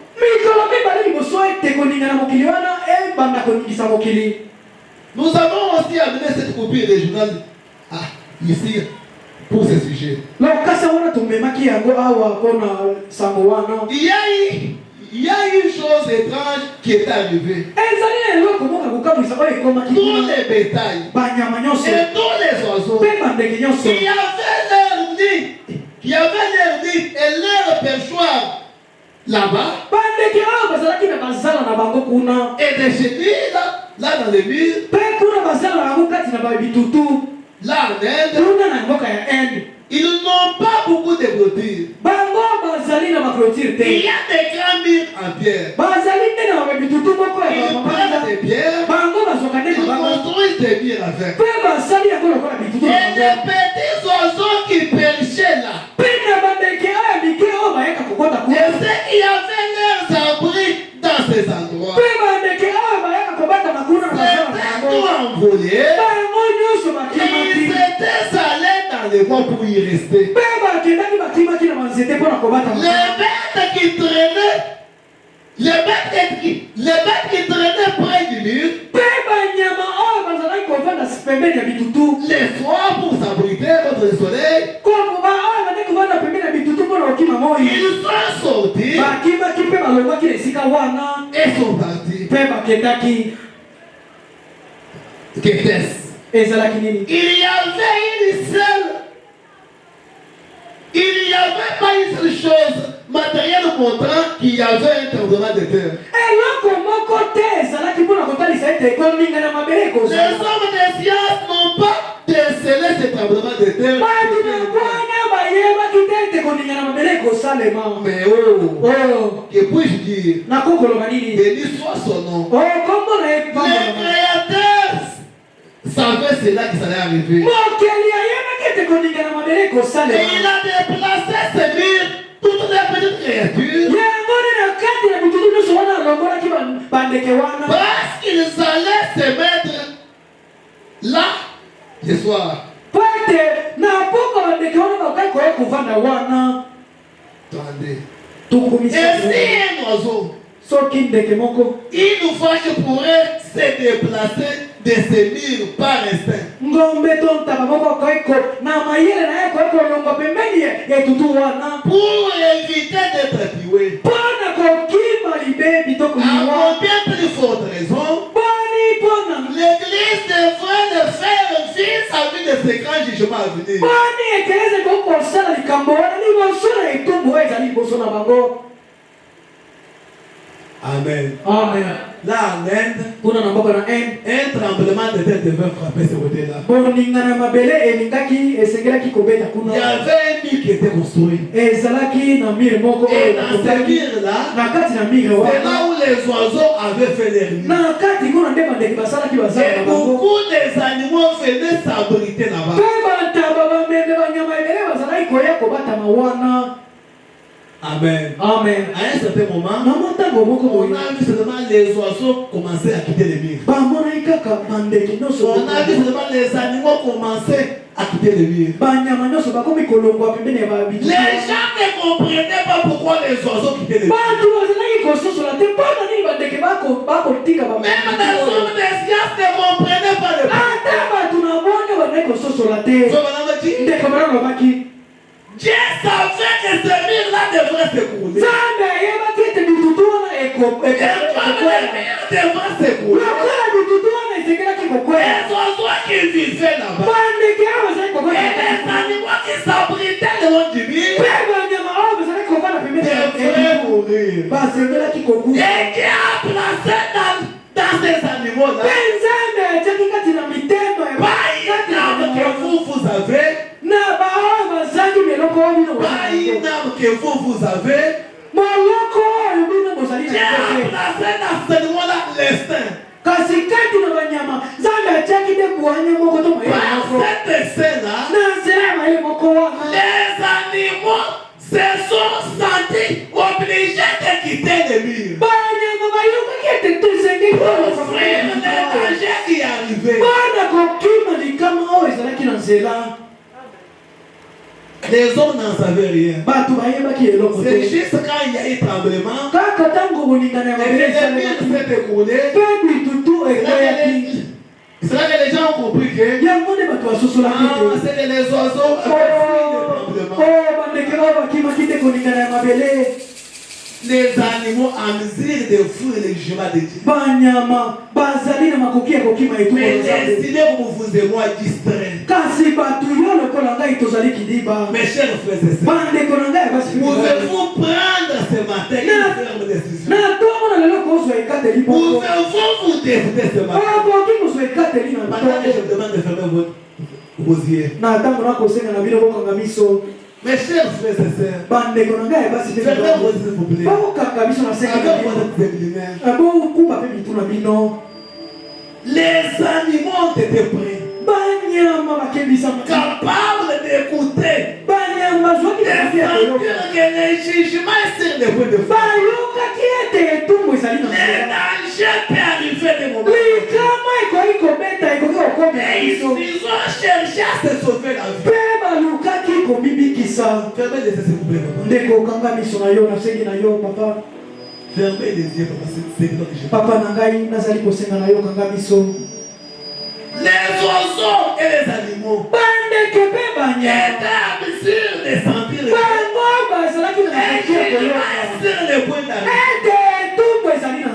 nous avons aussi amené cette copie de journal ici pour ce sujet. Il y a une chose étrange qui est arrivée. Tous les bétails et tous les oiseaux qui avaient leur nid et leur perchoir là-bas, et des chenilles là dans les murs, là en Inde, ils n'ont pas beaucoup de clôtures. Il y a des grands murs en pierre. Ils prennent des pierres, ils construisent des murs avec. Et les petits oiseaux qui perchaient là, et ceux qui avaient leurs abris dans ces endroits, c'était tout envolé. Ils étaient allés dans les bois pour y rester. Les bêtes qui traînaient près du mur, les soirs pour s'abriter contre le soleil, Ils sont sortis et sont partis. Qu'était-ce? Il y avait une seule. Il n'y avait pas une seule chose matérielle montrant qu'il y avait un tremblement de terre. Les hommes des sciences n'ont pas décelé ce tremblement de terre. Mais que puis-je dire? Béni soit son nom. Le Créateur savait cela qui allait arriver. Et il a déplacé ces murs, toutes les petites créatures, parce qu'ils allaient se mettre là ce soir. Attendez. Et si un oiseau, une fois je pourrais se déplacer de ces murs par instinct. Pour éviter d'être tué. À bien plus forte raison, l'Église devrait faire fils à lui de ces grands jugements à venir. Amen. Amen. Là en Inde, un tremblement de terre devait frapper ce côté-là. Il y avait un mur qui était construit. Et dans ce mur-là, c'est là où les oiseaux avaient fait leur nid. Et beaucoup des animaux venaient s'abriter là-bas. Amen. Amen. À un certain moment, on a vu seulement les oiseaux commencer à quitter les murs. On a vu seulement les animaux commencer à quitter les murs. Les gens ne comprenaient pas pourquoi les oiseaux quittaient les murs. Même les hommes des sciences ne comprenaient pas le pourquoi. Dieu savait que ce mur-là devrait s'écrouler. Et le mur devrait s'écrouler. Les oiseaux qui vivaient là-bas. Et les animaux qui s'abritaient devant du mur devraient mourir. Et qui a placé dans ces animaux-là pas une âme que vous avez. Pas une âme que vous avez. Dieu a placé dans ce niveau-là l'instinct. Par cette scène-là, les animaux se sont sentis obligés de quitter les murs. Pour fuir les dangers qui arrivaient. Les hommes n'en savaient rien. C'est juste quand il y a eu tremblement, les murs s'est écoulé. C'est là que les gens ont compris que c'est que les oiseaux les animaux en mesure de fuir les jugements de Dieu. Mais destinez vous et moi distraits. Mes chers frères et sœurs, pouvez-vous prendre ce matin une ferme décision? Pouvez-vous vous décider ce matin? Maintenant que je vous demande de fermer vos yeux. Mes chers frères et sœurs, fermez vos yeux s'il vous plaît. Avec votre lumière. Les animaux ont été prêts. Capables d'écouter. De sentir que les jugements est sur le point de faire. Les dangers peuvent arriver des moments. Et ils ont cherché à se sauver la vie. Fermez les yeux s'il vous plaît, papa. Fermez les yeux, papa. Les oiseaux et les animaux étaient à mesure de sentir le les points d'arrêt.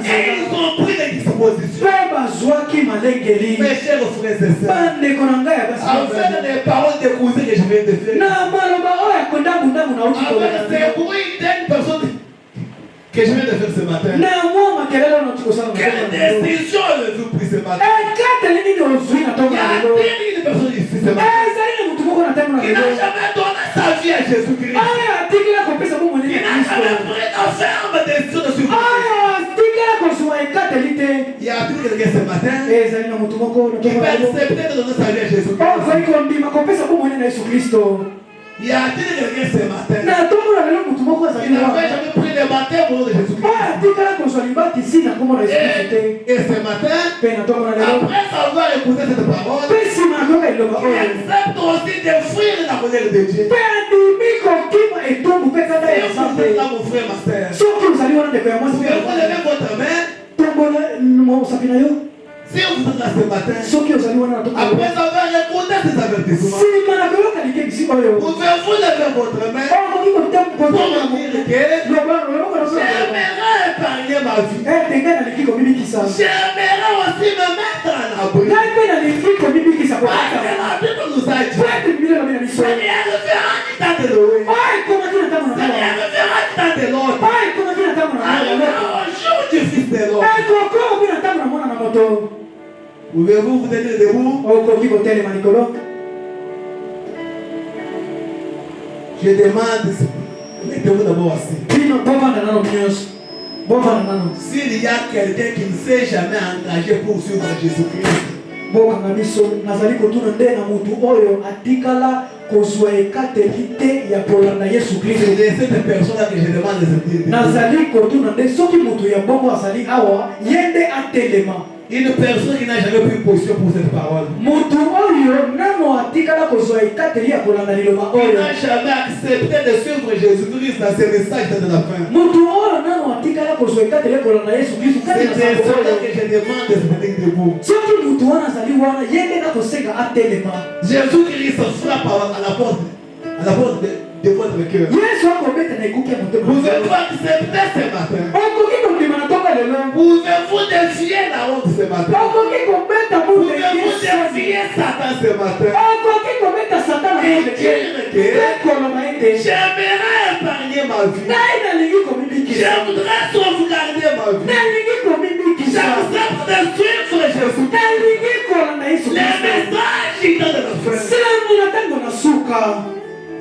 Et ils ont pris des dispositions. Mes chers frères et sœurs, afin des paroles déposées que je viens de faire, c'est pour une personne que je viens de faire ce matin. Quelle décision avez-vous pris ce matin? Il y a une personne ici ce matin qui n'a jamais donné sa vie à Jésus-Christ. Qui n'a jamais pris la ferme décision de suivre. Il y a quelqu'un ce matin qui peut accepter de donner sa vie à Jésus-Christ. Il y a quelqu'un ce matin qui n'avait jamais pris le baptême au nom de Jésus-Christ. Et ce matin, après avoir écouté cette parole, il accepte aussi de fuir la colère de Dieu. Et vous êtes là, mon frère, ma soeur, vous levez votre main. Si vous êtes là ce matin, après avoir écouté ces avertissements, pouvez-vous lever votre main pour dire que j'aimerais épargner ma vie. J'aimerais aussi me mettre à l'abri. Parce que la Bible nous a dit, ça n'y arrivera ni dans de l'eau, ça n'y arrivera ni dans de l'autre, arrivera au jour du Fils de l'homme. Pouvez-vous vous tenir debout? Je demande, mettez-vous d'abord assis. S'il y a quelqu'un qui ne s'est jamais engagé pour suivre Jésus-Christ, c'est cette personne-là que je demande de se dire. Une personne qui n'a jamais pris position pour cette parole. Il n'a jamais accepté de suivre Jésus-Christ dans ses messages de la fin. C'est personne que je demande de se tenir debout. Jésus-Christ frappe à la porte de votre cœur. Vous êtes accepté ce matin. Pouvez-vous défier la honte ce matin? Pouvez-vous défier Satan ce matin? Et dire que j'aimerais épargner ma vie. Je voudrais sauvegarder ma vie. J'accepte de suivre Jésus. Les messages qui donnent de la fin.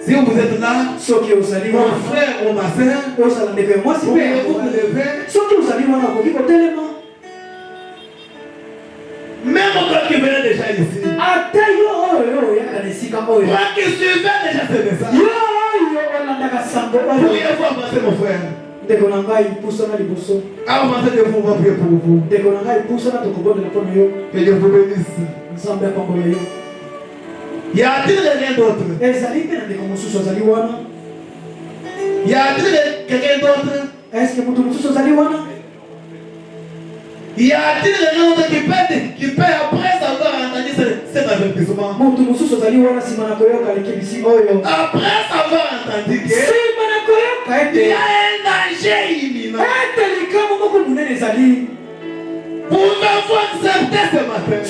Si vous êtes là, mon frère ou ma soeur, pouvez-vous vous lever? Même toi qui venais déjà ici, toi qui suivais déjà ce message, pourriez-vous avancer mon frère? Avancez de vous, on va prier pour vous. Que Dieu vous bénisse. Y a-t-il rien d'autre? Y a-t-il quelqu'un d'autre? Y a-t-il rien d'autre qui peut après avoir entendu cet avertissement? Après avoir entendu qu'il y a un danger imminent. Pouvez-vous accepter ce matin?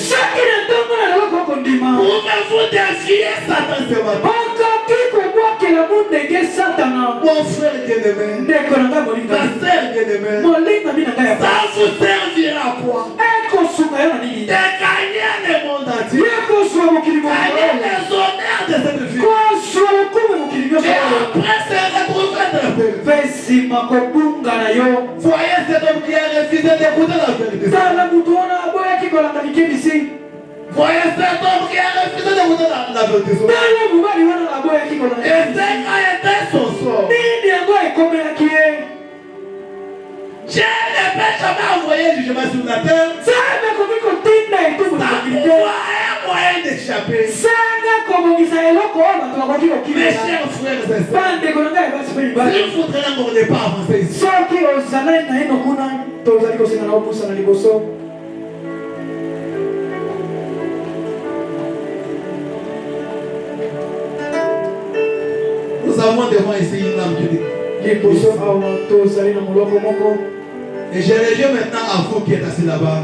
Pouvez-vous défier Satan ce matin? Mon frère bien-aimé, ma soeur bien-aimée, ça vous servira à quoi? De gagner le monde entier, gagner les honneurs de cette vie, et après se retrouver dans la paix. Voyez cet homme qui a refusé d'écouter la vérité. Voyez cet homme qui a refusé d'écouter la vérité. Et c'est qu'a été son sort. Dieu ne peut jamais envoyer le jugement sur la terre. Ça pouvoir un moyen d'échapper. Mes chers frères et sœurs, s'il faudrait qu'on n'ait pas avancé ici. Nous avons devant ici une âme qui dit. Et je reviens maintenant à vous qui êtes assis là-bas.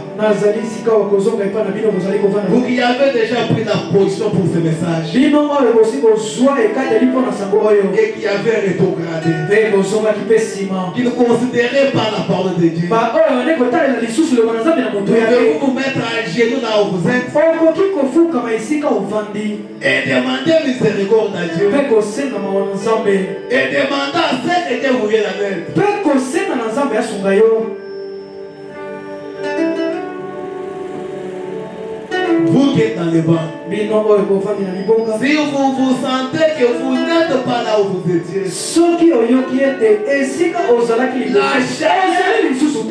Vous qui avez déjà pris la position pour ce message. Et qui avez rétrogradé. Qui ne considérez pas la parole de Dieu. Pouvez-vous vous mettre à genoux là où vous êtes. Et demander miséricorde à Dieu. Et demander à ce que Dieu vous vienne en aide. Vous qui êtes dans les bancs, si vous vous sentez que vous n'êtes pas là où vous étiez,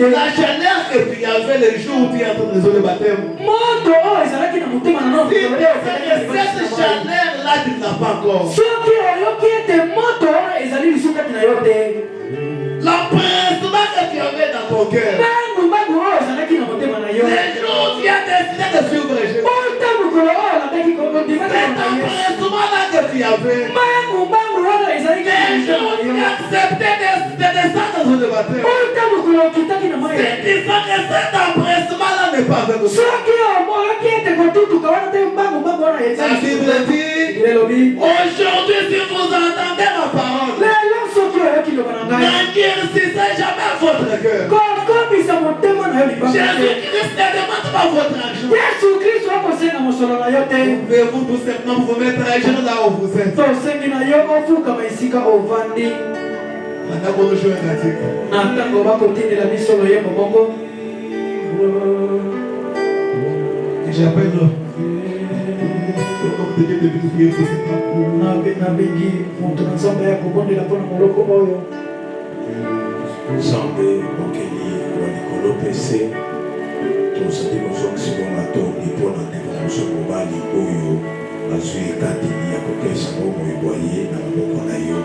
la chaleur que tu avais le jour où tu es en train de résoudre le baptême, cette chaleur-là, tu ne l'as pas encore. La principale que tu avais dans ton cœur, les jours où tu as décidé de suivre Jésus, c'est la principale que tu avais. Les jours où tu as accepté de descendre dans le baptême, c'est disant que cette principale n'est pas avec nous. La Bible dit, aujourd'hui si vous entendez ma parole, n'endurcissez jamais votre cœur. Jésus-Christ ne demande pas votre argent. Pouvez-vous tout simplement vous mettre à genoux là où vous êtes. Maintenant qu'on joue un cantique. J'appelle Nzambe mokeli wa likolo pese tozali kozongisa bongo atondi mpona ndeko moso mobali oyo azwi ekateli ya kokesa bongo ebwaye na maboko na yo.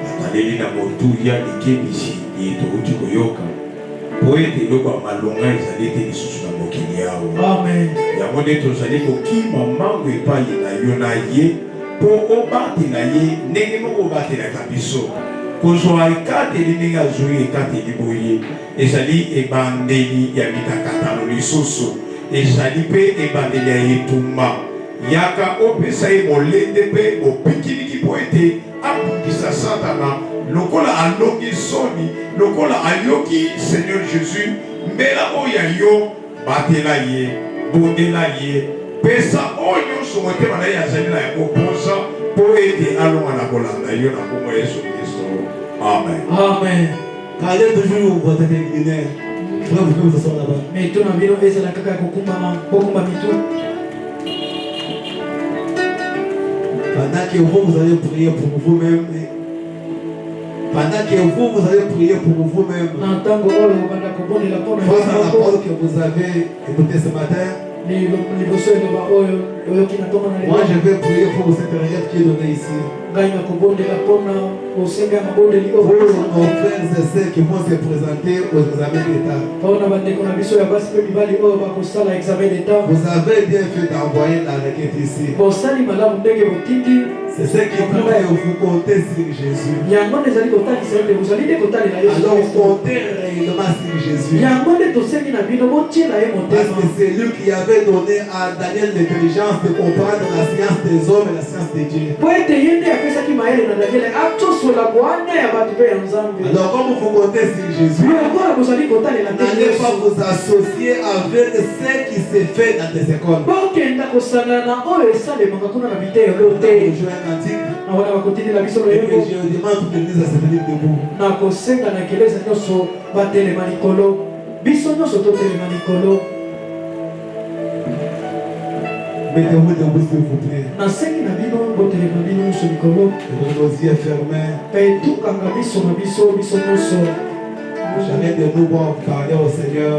ataleli na motuya likebisi ye touti koyoka po ete eloko ya malonga ezali ete lisusu na mokili yawo. yango nde tozali kokima mbango epai na yo na ye mpo obatela ye ndenge moko obatelaka biso. kozwa ekateli ndenge azwi ekateli boye ezali ebandeli ya mikakatano lisusu, ezali mpe ebandeli ya etumba. yaka opesa ye molende mpe opikiliki po ete abungisa Satana lokola alongi soni, lokola ayoki Seigneur Jésus mbela oyo ya yo. batela ye, bondela ye, pesa oyo nyonso motema na ye azali na yango mposa po ete alonga na kolanda yo na kombo Yesu Kristo. Amen. Amen. Quand il y a toujours vous êtes millionnaire, vous pouvez vous asseoir là-bas. Mais tout le monde est là kaka kokumama, bokumba mitu. Pendant que vous allez prier pour vous-même, pendant que vous allez prier pour vous-même, face à la parole que vous avez écoutée ce matin, moi je vais prier pour cette période qui est donnée ici. Pour nos frères et sœurs qui vont se présenter aux examens d'État. Vous avez bien fait d'envoyer la requête ici. C'est ce qui prouve que vous comptez sur Jésus. Alors comptez réellement sur Jésus. Parce que c'est lui qui avait donné à Daniel l'intelligence de comprendre la science des hommes et la science de Dieu. Alors comme vous comptez sur Jésus, n'allez pas vous associer avec ce qui se fait dans des écoles. Et que je demande toute l'église à se tenir debout. Mettez-vous debout s'il vous plaît. Nos yeux fermés. Jamais de nous parler au Seigneur.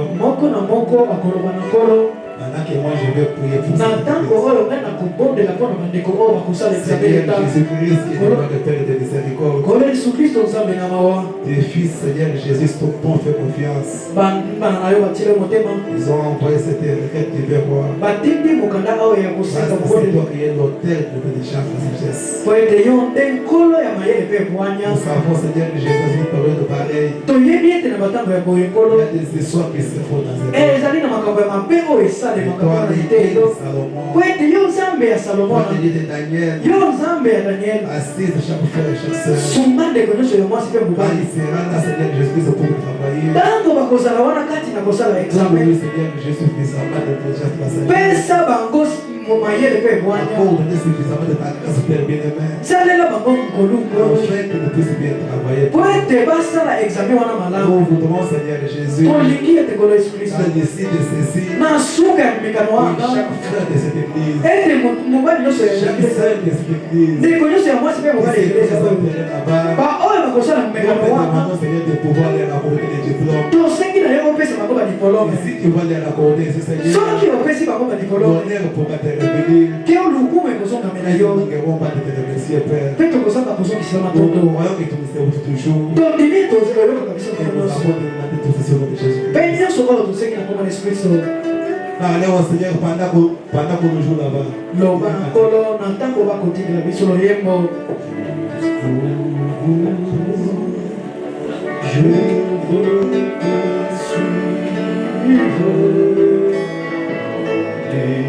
Pendant que moi je vais prier pour Na tango oyo ngana kubondela mpona bandeko oyo bakosala examen Seigneur d'État. Jésus-Christ, qui est le Père de miséricorde. Kolo Yesu Kristo nzambe na mawa. Tes fils, Seigneur Jésus, ton bon fait confiance. Bana na yo batile motema. Ils ont envoyé cette requête vers moi. Batindi mokanda oyo ya kosenga C'est kubondela. toi qui es l'auteur de l'intelligence et de la sagesse. Po ete yo nde nkolo ya mayele mpe bwanya. Nous savons, Seigneur Jésus, une parole de pareil. Toyebi ete na batango ya boye Il nkolo. y a des histoires qui se font dans cette Ezali na makambo ya mabe oyo esalemaka Toi, mpona les litelo. Salomon. Po ete yo nzambe ya Salomo. Toi, les de Daniel. Yo nzambe ya Daniel. Assise chaque frère et chaque sœur. Sunga ndeko nyonso ya mwasi mpe Quand mobali. il sera là, Seigneur Jésus, pour travailler. Ntango bakozala wana kati na kosala Nous examen. Seigneur Jésus, suffisamment d'intelligence et de la sagesse. Pesa bango mayele mpe bwanya. Pour donner suffisamment de ta grâce, Père bien-aimé. Salela bango nkolunkolo. Afin que nous puissions bien travailler. Po ete basala examen wana malamu. Nous voudrons, Seigneur Jésus, Tolingi ete nkolo Yesu Kristo. dans ici de ceci, Na suka ya mimekano wanga. chaque frère de cette église, Ete mobali nyonso ya chaque eglise. sœur de cette église, Ndeko nyonso ya mwasi mpe mobali ya qui eglise oyo. là-bas, Ba oyo bakosala nous mimekano te wana. demandons, Seigneur, de pouvoir les rapporter des diplômes. Tosengi na yo opesa bango badiplome. Et si tu vas les rapporter, c'est Seigneur, Soki opesi bango badiplome. l'honneur pourra te revenir. Ke olukumu ekozongamela Et yo. nous n'irons pas te remercier, Père. Mpe tokozanga kozongisa Nous matondo. croyons que tu nous serves toujours. tondimi tozoyoka biso Et nous nyonso. avons demandé tout ceci au nom de Jésus. Mpe nyonso oyo tosengi na kombo na Yesu Kristo. Parlez au Seigneur pendant qu'on nous joue là-bas. Loba na nkolo na ntango bakotikela biso loyembo. Je veux te suivre les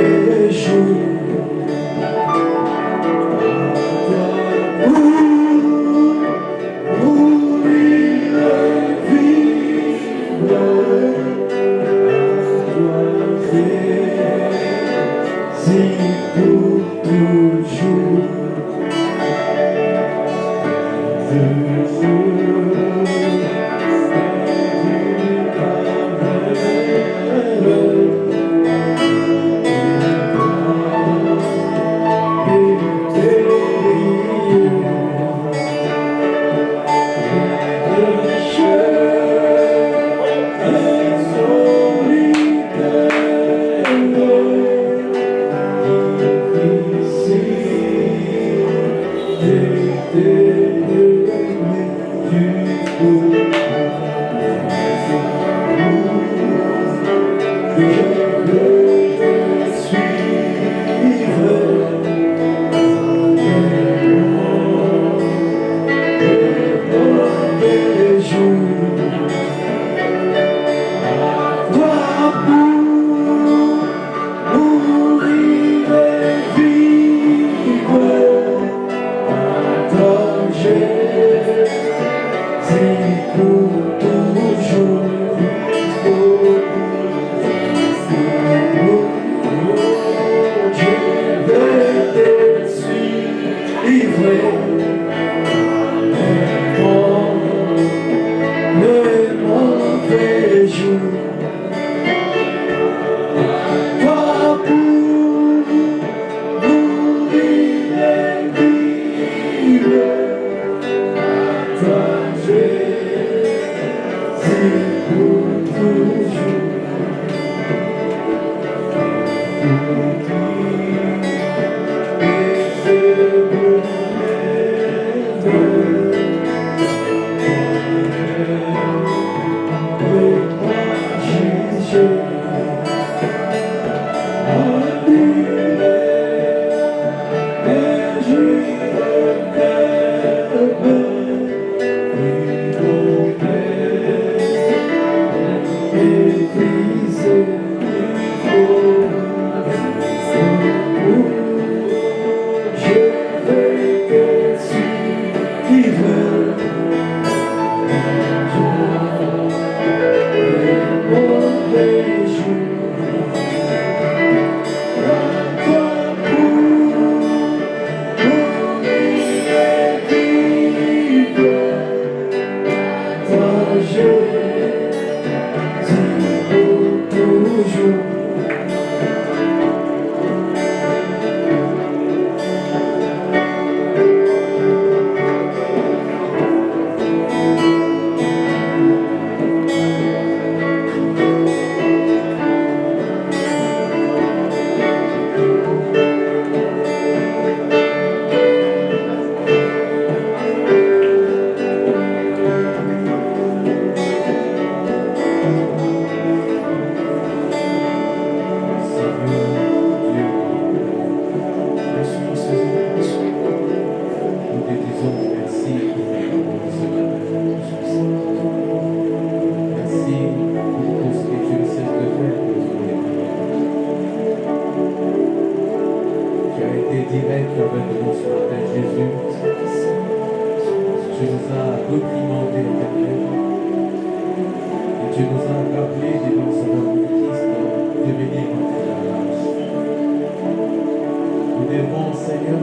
mauvais jours. matin, Jésus, tu nous as reprimandé, Éternel, et tu nous as rappelé devant ce nom de Christ de venir entrer dans l'âge. Nous devons, Seigneur,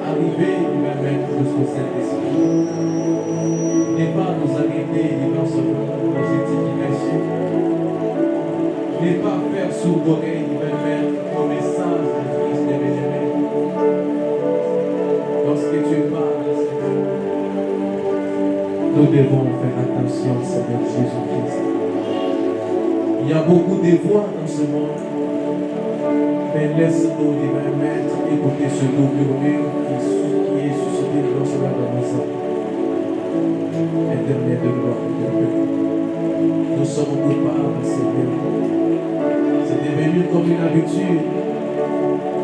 arriver nous-mêmes jusqu'au Saint-Esprit. Ne pas nous arrêter devant ce nom de justification. Ne pas faire sourd l'oreille nous-mêmes au message de Christ de bien-aimé. Lorsque tu parles, Seigneur, nous devons faire attention, Seigneur Jésus-Christ. Il y a beaucoup de voix dans ce monde, mais laisse-nous, divin Maître, écouter ce doux murmure qui est suscité dans ce monde dans nos âmes. Éternel de gloire et de paix, nous sommes coupables, Seigneur. C'est devenu comme une habitude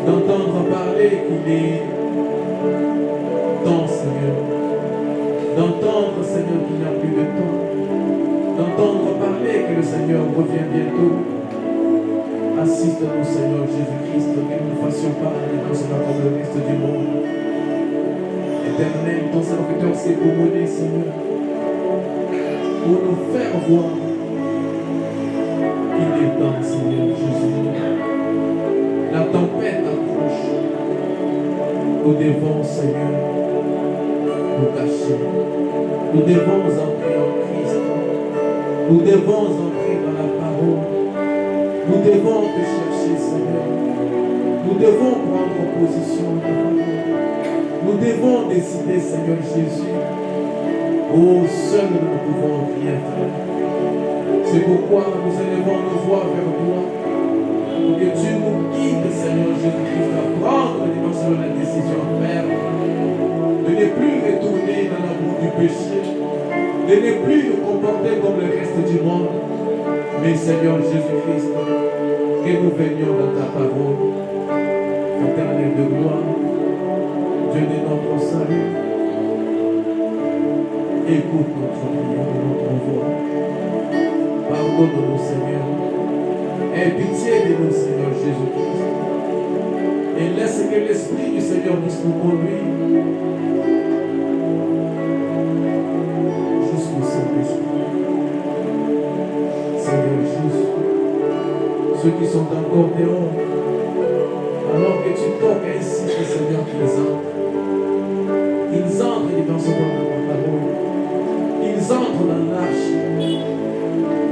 d'entendre parler qu'il est temps, Seigneur. D'entendre, Seigneur, qu'il n'y a plus de temps. D'entendre parler que le Seigneur revient bientôt. Assiste-nous, Seigneur Jésus-Christ, que nous ne fassions pas dans ce comme le reste du monde. Éternel, ton serviteur s'est commandé, Seigneur, pour nous faire voir qu'il est temps, Seigneur Jésus. La tempête approche. Nous devons, Seigneur, nous cacher. Nous devons entrer en Christ. Nous devons entrer dans la parole. Nous devons te chercher, Seigneur. Nous devons prendre position. Nous devons décider, Seigneur Jésus. Oh, seul nous ne pouvons rien faire. C'est pourquoi nous élevons nos voix vers toi. Pour que tu nous guides, Seigneur Jésus-Christ, à prendre selon la décision ferme. De ne plus retourner dans la boue du péché. De ne plus nous comporter comme le reste du monde. Mais Seigneur Jésus-Christ, que nous venions dans ta parole, Éternel de gloire, Dieu de notre salut, écoute notre prière et notre voix. Pardonne-nous, Seigneur. Aie pitié de nous, Seigneur Jésus-Christ. Et laisse que l'Esprit du Seigneur puisse nous conduire jusqu'au Saint-Esprit. Seigneur Jésus, ceux qui sont encore dehors, alors que tu toques ainsi, Seigneur, qu'ils entrent. Ils entrent dans ce monde de ta parole. Ils entrent dans l'arche.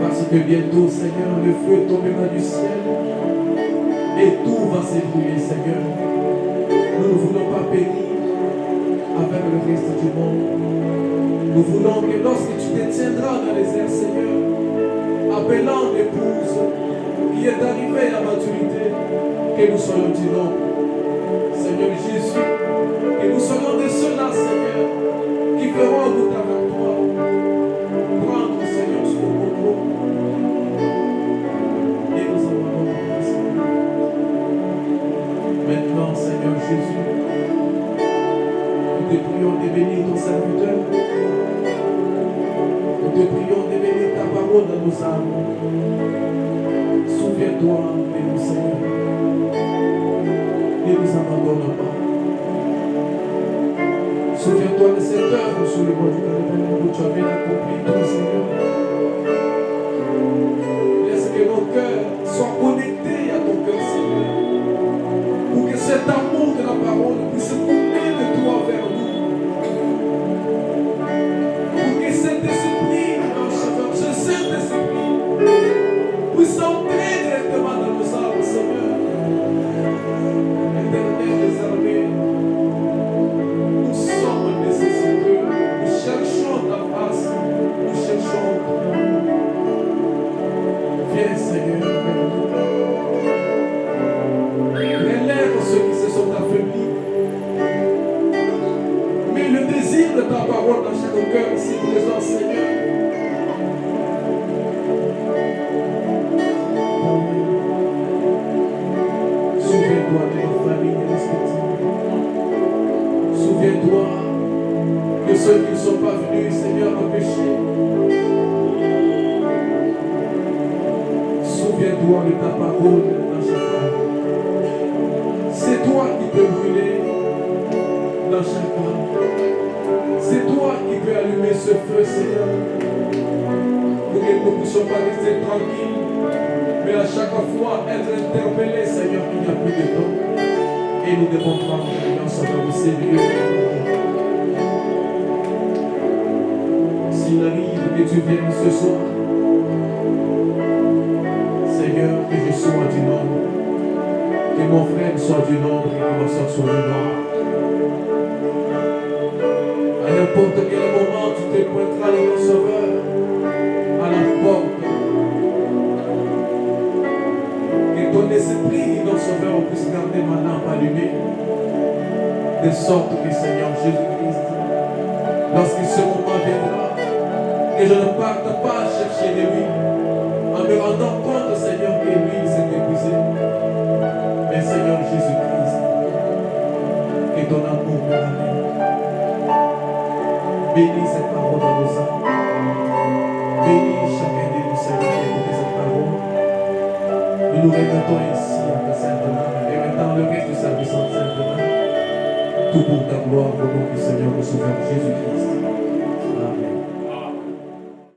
Parce que bientôt, Seigneur, le feu tombera du ciel. Et tout va s'ébrouiller, Seigneur. Nous ne voulons pas périr avec le reste du monde. Nous voulons que lorsque tu te tiendras dans les airs, Seigneur, appelant l'épouse qui est arrivée à maturité, que nous soyons d'innombrables. Seigneur Jésus, que nous soyons de ceux-là, Seigneur, qui feront route avec toi. Prendre, Seigneur, ce contrôle. Et nous en allons dans ta Seigneur. Maintenant, Seigneur Jésus, nous te prions de bénir ton serviteur. Nous te prions de bénir ta parole dans nos âmes. Souviens-toi de nous, Seigneur. Ne nous abandonne pas. Souviens-toi de cette œuvre sur le bord du Calvaire où tu as bien accompli tout, Seigneur. Laisse que nos cœurs soient connectés à ton cœur, Seigneur. Pour que cet amour de la parole puisse couler de toi vers nous. Pour que cet esprit, ce Saint-Esprit, puisse entrer directement dans nos âmes, Seigneur. Éternel des armées, nous sommes nécessiteux, nous cherchons ta face, nous cherchons ton amour. Viens, Seigneur, vers nous. Relève ceux qui se sont affaiblis. Mets le désir de ta parole dans chaque cœur ici présent, Seigneur. Souviens-toi de nos familles respectives. Souviens-toi de ceux qui ne sont pas venus, Seigneur, en péché. Souviens-toi de ta parole dans chaque âme. C'est toi qui peux brûler feu, Seigneur. Pour que nous ne puissions pas rester tranquilles, mais à chaque fois être interpellés, Seigneur, qu'il n'y a plus de temps. Et nous devons prendre l'Union Sauveur au sérieux. S'il arrive que tu viennes ce soir, Seigneur, que je sois du nombre, que mon frère soit du nombre et que ma soeur soit du nombre. À n'importe quel moment, tu te pointeras l'Union Sauveur à la porte. Que ton esprit, l'Union Sauveur, puisse garder ma lampe allumée, de sorte que Seigneur Jésus-Christ, lorsque ce moment viendra, que je ne parte pas chercher de lui, en me rendant compte, Seigneur, que lui s'est épuisé. Mais Seigneur Jésus-Christ, que ton amour me ramène. Bénis cette parole dans nos âmes. Bénis chacun de nous, Seigneur, qui écoute cette parole. Nous nous remettons ici à ta sainte main, et maintenant le reste du service en sainte main. Tout pour ta gloire, au nom du Seigneur, le Sauveur Jésus-Christ.